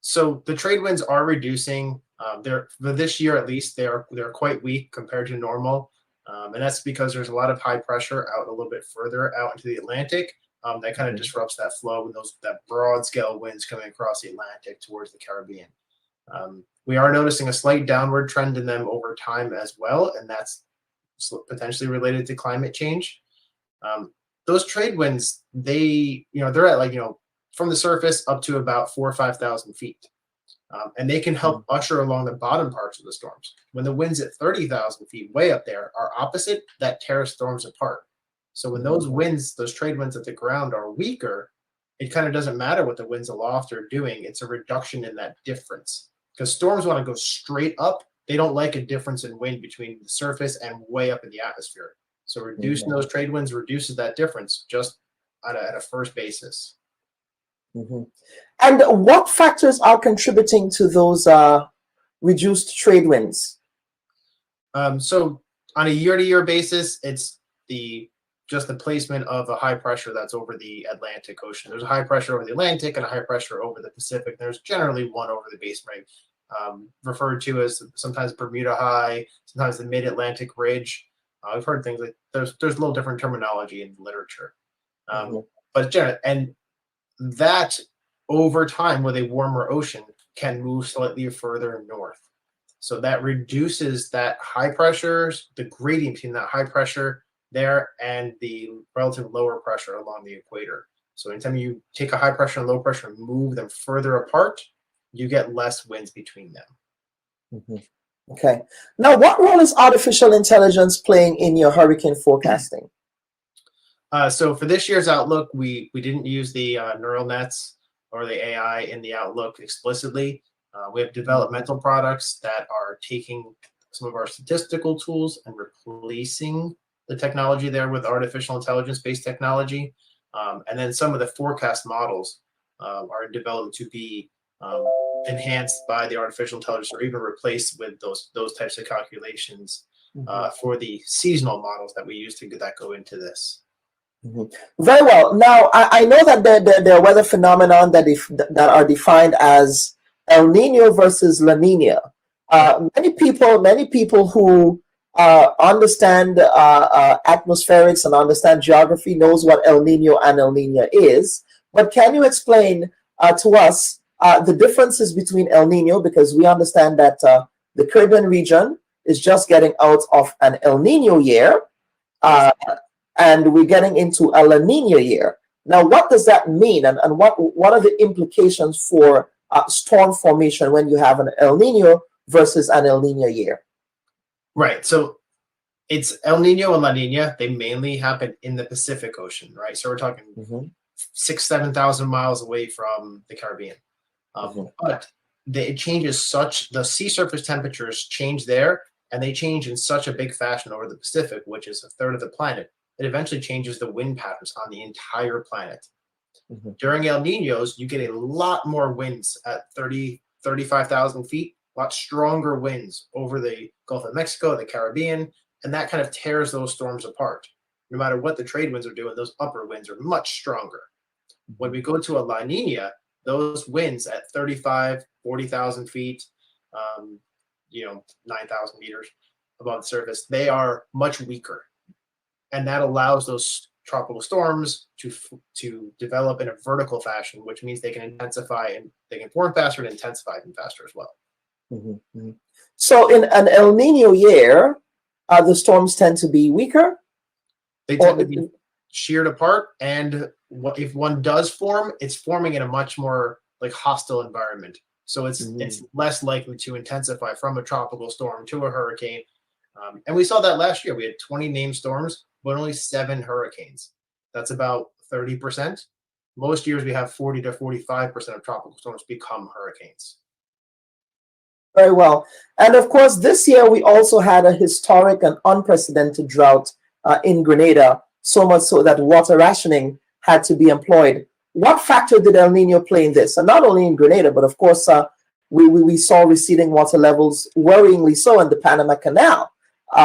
So the trade winds are reducing. For this year, at least, they're quite weak compared to normal, and that's because there's a lot of high pressure out a little bit further out into the Atlantic. That kind of disrupts that flow with that broad scale winds coming across the Atlantic towards the Caribbean. We are noticing a slight downward trend in them over time as well, and that's potentially related to climate change. Those trade winds, they're at from the surface up to about 4,000 or 5,000 feet, and they can help usher along the bottom parts of the storms. When the winds at 30,000 feet, way up there, are opposite, that tears storms apart. So when those winds, those trade winds at the ground, are weaker, it kind of doesn't matter what the winds aloft are doing. It's a reduction in that difference. Because storms want to go straight up. They don't like a difference in wind between the surface and way up in the atmosphere. So reducing those trade winds reduces that difference just at a first basis. And what factors are contributing to those reduced trade winds? So on a year-to-year basis, it's just the placement of a high pressure that's over the Atlantic Ocean. There's a high pressure over the Atlantic and a high pressure over the Pacific. There's generally one over the base ring, referred to as sometimes Bermuda High, sometimes the Mid-Atlantic Ridge. I've heard things like there's a little different terminology in the literature. But generally, and that over time with a warmer ocean can move slightly further north. So that reduces that high pressures, the gradient between that high pressure there and the relative lower pressure along the equator. So anytime you take a high pressure and low pressure and move them further apart, you get less winds between them. Okay. Now, what role is artificial intelligence playing in your hurricane forecasting? So for this year's outlook, we didn't use the neural nets or the AI in the outlook explicitly. We have developmental products that are taking some of our statistical tools and replacing the technology there with artificial intelligence-based technology. And then some of the forecast models are in development to be enhanced by the artificial intelligence or even replaced with those types of calculations for the seasonal models that we use that go into this. Very well. Now, I know that there are weather phenomenon that are defined as El Nino versus La Nina. Many people who understand atmospherics and understand geography knows what El Nino and El Nina is. But can you explain to us the differences between El Nino, because we understand that the Caribbean region is just getting out of an El Nino year, and we're getting into a La Nina year. Now, what does that mean, and what are the implications for storm formation when you have an El Nino versus an El Nino year? Right. So it's El Nino and La Nina. They mainly happen in the Pacific Ocean, right? So we're talking 6,000-7,000 miles away from the Caribbean. But it changes the sea surface temperatures change there, and they change in such a big fashion over the Pacific, which is a third of the planet. It eventually changes the wind patterns on the entire planet. During El Ninos, you get a lot more winds at 35,000 feet, a lot stronger winds over the Gulf of Mexico, the Caribbean, and that kind of tears those storms apart. No matter what the trade winds are doing, those upper winds are much stronger. When we go to a La Nina, those winds at 35, 40,000 feet, 9,000 meters, above the surface, they are much weaker, and that allows those tropical storms to develop in a vertical fashion, which means they can intensify and they can form faster and intensify even faster as well. So in an El Nino year, the storms tend to be weaker? They tend to be sheared apart, and if one does form, it's forming in a much more like hostile environment. So it's less likely to intensify from a tropical storm to a hurricane. And we saw that last year. We had 20 named storms, but only 7 hurricanes. That's about 30%. Most years we have 40 to 45% of tropical storms become hurricanes. Very well. And of course, this year we also had a historic and unprecedented drought in Grenada, so much so that water rationing had to be employed. What factor did El Nino play in this? And not only in Grenada, but of course, we saw receding water levels, worryingly so, in the Panama Canal,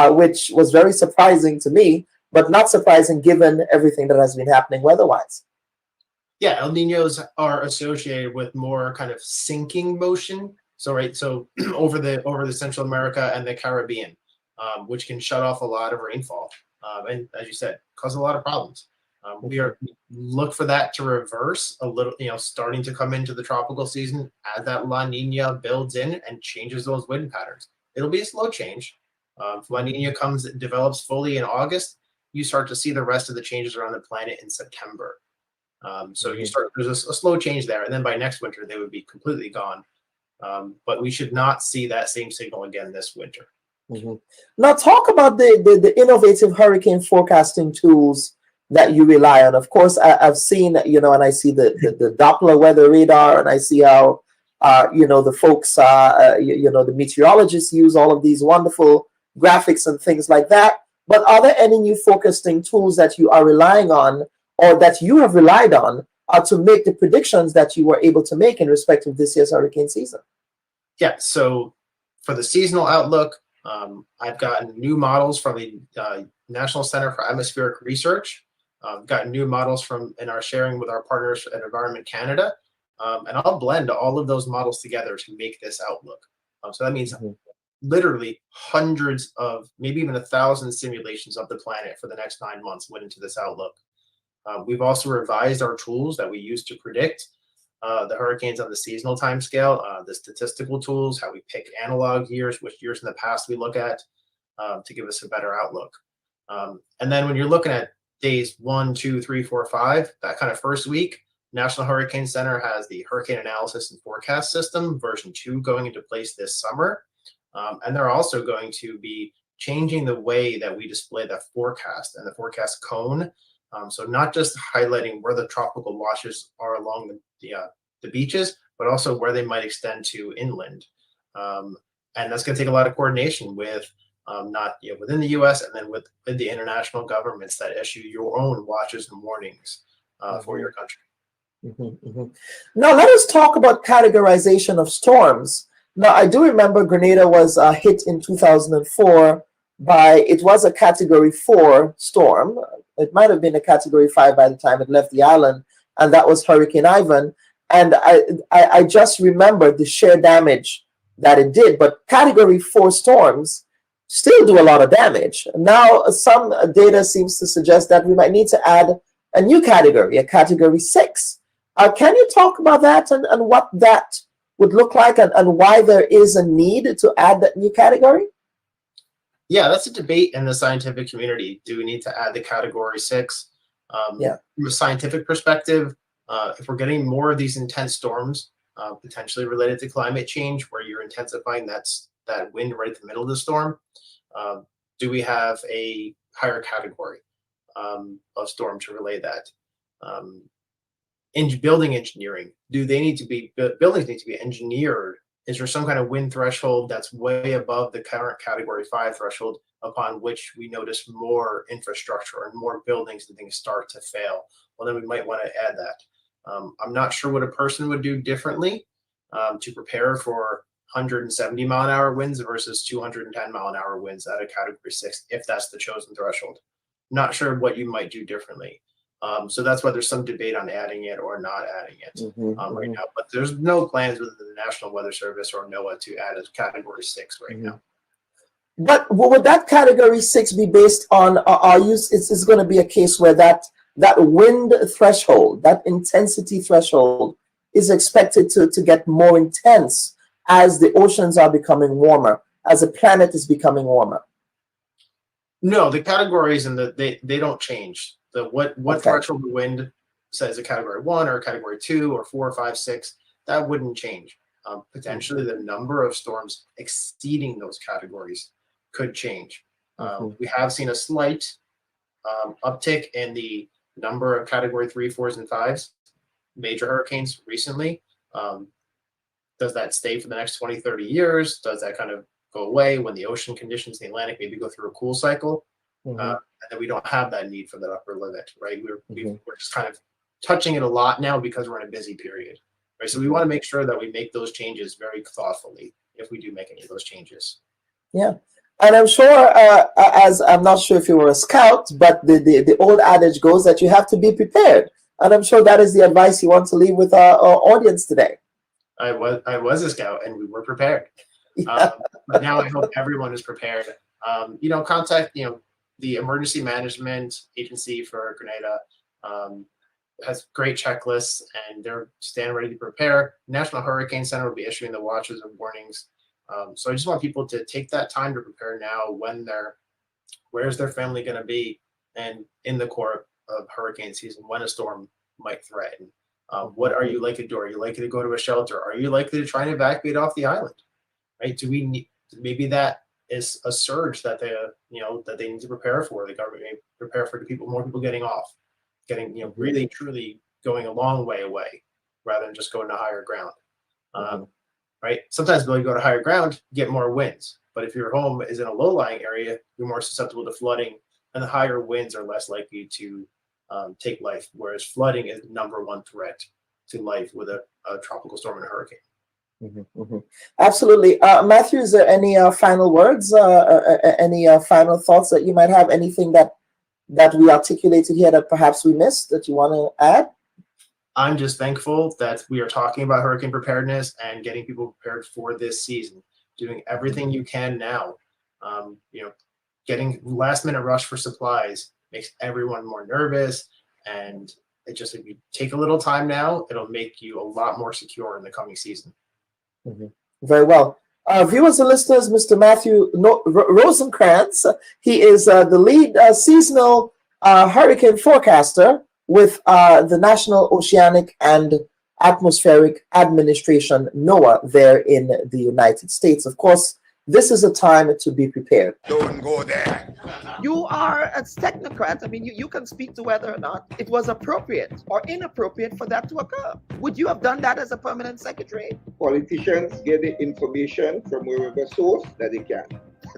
which was very surprising to me, but not surprising given everything that has been happening weather-wise. Yeah, El Ninos are associated with more kind of sinking motion. So over the Central America and the Caribbean, which can shut off a lot of rainfall, and as you said, cause a lot of problems. We look for that to reverse a little, starting to come into the tropical season as that La Nina builds in and changes those wind patterns. It'll be a slow change. If La Nina develops fully in August, you start to see the rest of the changes around the planet in September. So there's a slow change there, and then by next winter they would be completely gone. But we should not see that same signal again this winter. Now, talk about the innovative hurricane forecasting tools that you rely on. Of course, I've seen, and I see the Doppler weather radar, and I see how, the folks, the meteorologists use all of these wonderful graphics and things like that. But are there any new forecasting tools that you are relying on, or that you have relied on, to make the predictions that you were able to make in respect of this year's hurricane season? Yeah, so for the seasonal outlook, I've gotten new models from the National Center for Atmospheric Research. Gotten new models in our sharing with our partners at Environment Canada. And I'll blend all of those models together to make this outlook. So that means literally hundreds of, maybe even 1,000 simulations of the planet for the next 9 months went into this outlook. We've also revised our tools that we use to predict the hurricanes on the seasonal timescale, the statistical tools, how we pick analog years, which years in the past we look at, to give us a better outlook. And then when you're looking at days 1, 2, 3, 4, 5, that kind of first week, National Hurricane Center has the Hurricane Analysis and Forecast System version 2 going into place this summer. And they're also going to be changing the way that we display the forecast and the forecast cone. So not just highlighting where the tropical washes are along the beaches, but also where they might extend to inland. And that's going to take a lot of coordination with within the U.S. and then with the international governments that issue your own watches and warnings for your country. Now let us talk about categorization of storms. Now I do remember Grenada was hit in 2004 it was a Category 4 storm. It might have been a Category 5 by the time it left the island, and that was Hurricane Ivan. And I just remember the sheer damage that it did. But Category 4 storms still do a lot of damage. Now, some data seems to suggest that we might need to add a new category, a Category 6. Can you talk about that and what that would look like and why there is a need to add that new category? Yeah, that's a debate in the scientific community. Do we need to add the Category 6? From a scientific perspective, if we're getting more of these intense storms, potentially related to climate change, where you're intensifying that wind right at the middle of the storm, do we have a higher category of storm to relay that? In building engineering, buildings need to be engineered? Is there some kind of wind threshold that's way above the current Category 5 threshold upon which we notice more infrastructure and more buildings and things start to fail? Well, then we might want to add that. I'm not sure what a person would do differently to prepare for 170 mile an hour winds versus 210 mile an hour winds at a Category 6, if that's the chosen threshold. Not sure what you might do differently. So that's why there's some debate on adding it or not adding it right now. But there's no plans within the National Weather Service or NOAA to add a Category 6 right now. But would that category 6 be based on our use? It's going to be a case where that wind threshold, that intensity threshold, is expected to get more intense as the oceans are becoming warmer, as the planet is becoming warmer. No, the categories and they don't change. The what threshold the wind says a category 1 or a category 2 or 4 or 5, 6, that wouldn't change. Potentially the number of storms exceeding those categories could change. We have seen a slight uptick in the number of category 3, 4s, and 5s major hurricanes recently. Does that stay for the next 20, 30 years? Does that kind of go away when the ocean conditions in the Atlantic maybe go through a cool cycle? And then we don't have that need for that upper limit, right? We're just kind of touching it a lot now because we're in a busy period, right? So we want to make sure that we make those changes very thoughtfully if we do make any of those changes. Yeah. And I'm sure, as I'm not sure if you were a scout, but the old adage goes that you have to be prepared. And I'm sure that is the advice you want to leave with our audience today. I was a scout and we were prepared. But now I hope everyone is prepared. Contact, the Emergency Management Agency for Grenada has great checklists and they're standing ready to prepare. National Hurricane Center will be issuing the watches and warnings. So I just want people to take that time to prepare now where's their family going to be and in the core of hurricane season when a storm might threaten. What are you likely to do? Are you likely to go to a shelter? Are you likely to try and evacuate off the island? Right? Do we need, maybe that is a surge that they need to prepare for. The government may prepare for more people getting off, really truly going a long way away rather than just going to higher ground. Right? Sometimes when you go to higher ground, you get more winds. But if your home is in a low-lying area, you're more susceptible to flooding, and the higher winds are less likely to take life, whereas flooding is the #1 threat to life with a tropical storm and a hurricane. Absolutely. Matthew, is there any final words, any final thoughts that you might have, anything that we articulated here that perhaps we missed that you want to add? I'm just thankful that we are talking about hurricane preparedness and getting people prepared for this season, doing everything you can now. Getting last minute rush for supplies makes everyone more nervous. And if you take a little time now, it'll make you a lot more secure in the coming season. Very well. Viewers and listeners, Mr. Matthew Rosenkrantz, he is the lead seasonal hurricane forecaster with the National Oceanic and Atmospheric Administration, NOAA, there in the United States. Of course, this is a time to be prepared. Don't go there. You are a technocrat. I mean, you can speak to whether or not it was appropriate or inappropriate for that to occur. Would you have done that as a permanent secretary? Politicians get the information from wherever source that they can.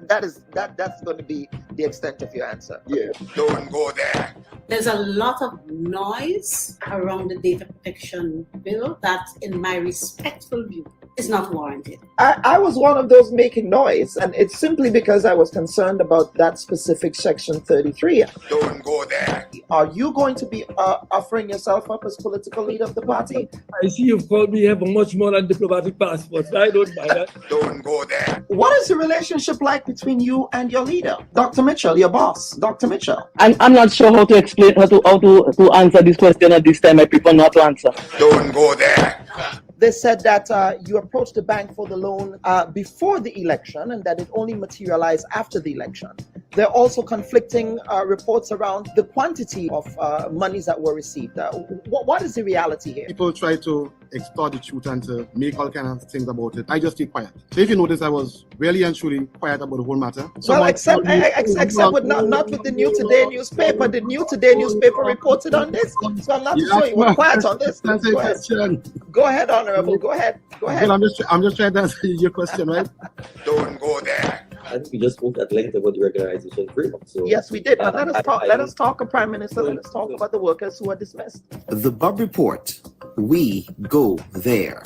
That's going to be the extent of your answer. Yeah. Don't go there. There's a lot of noise around the data protection bill that, in my respectful view, is not warranted. I was one of those making noise, and it's simply because I was concerned about that specific section 33. Don't go there. Are you going to be offering yourself up as political leader of the party? I see you've called me have much more than diplomatic passports. I don't mind that. Don't go there. What is the relationship like between you and your leader, Dr. Mitchell, your boss, Dr. Mitchell? I'm not sure how to explain how to answer this question at this time. I prefer not to answer. Don't go there. They said that you approached the bank for the loan before the election and that it only materialized after the election. There are also conflicting reports around the quantity of monies that were received. What is the reality here? People try to extort the truth and to make all kinds of things about it. I just keep quiet. So if you notice, I was really and truly quiet about the whole matter. Well, except with not with the New Today newspaper. The New Today newspaper reported on this, so I'm not sure you were quiet on this. Go ahead, Honorable. Go ahead. Well, I'm just trying to answer your question, right? Don't go there. I think we just spoke at length about the regularization framework. So yes, we did. Let us talk, Prime Minister. Let us talk about the workers who are dismissed. The Bub Report. We go there.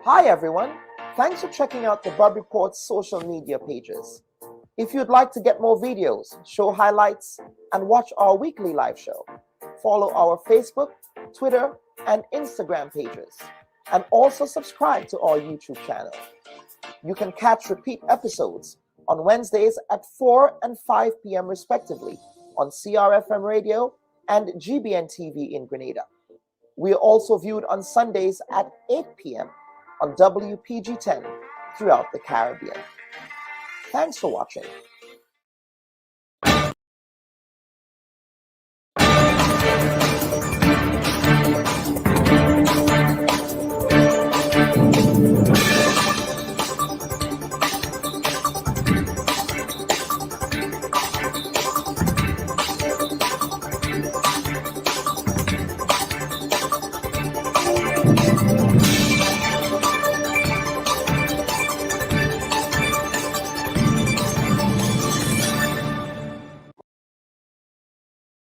Hi, everyone. Thanks for checking out the Bub Report's social media pages. If you'd like to get more videos, show highlights, and watch our weekly live show, follow our Facebook, Twitter, and Instagram pages, and also subscribe to our YouTube channel. You can catch repeat episodes on Wednesdays at 4 and 5 p.m. respectively on CRFM Radio and GBN TV in Grenada. We are also viewed on Sundays at 8 p.m. on WPG 10 throughout the Caribbean. Thanks for watching.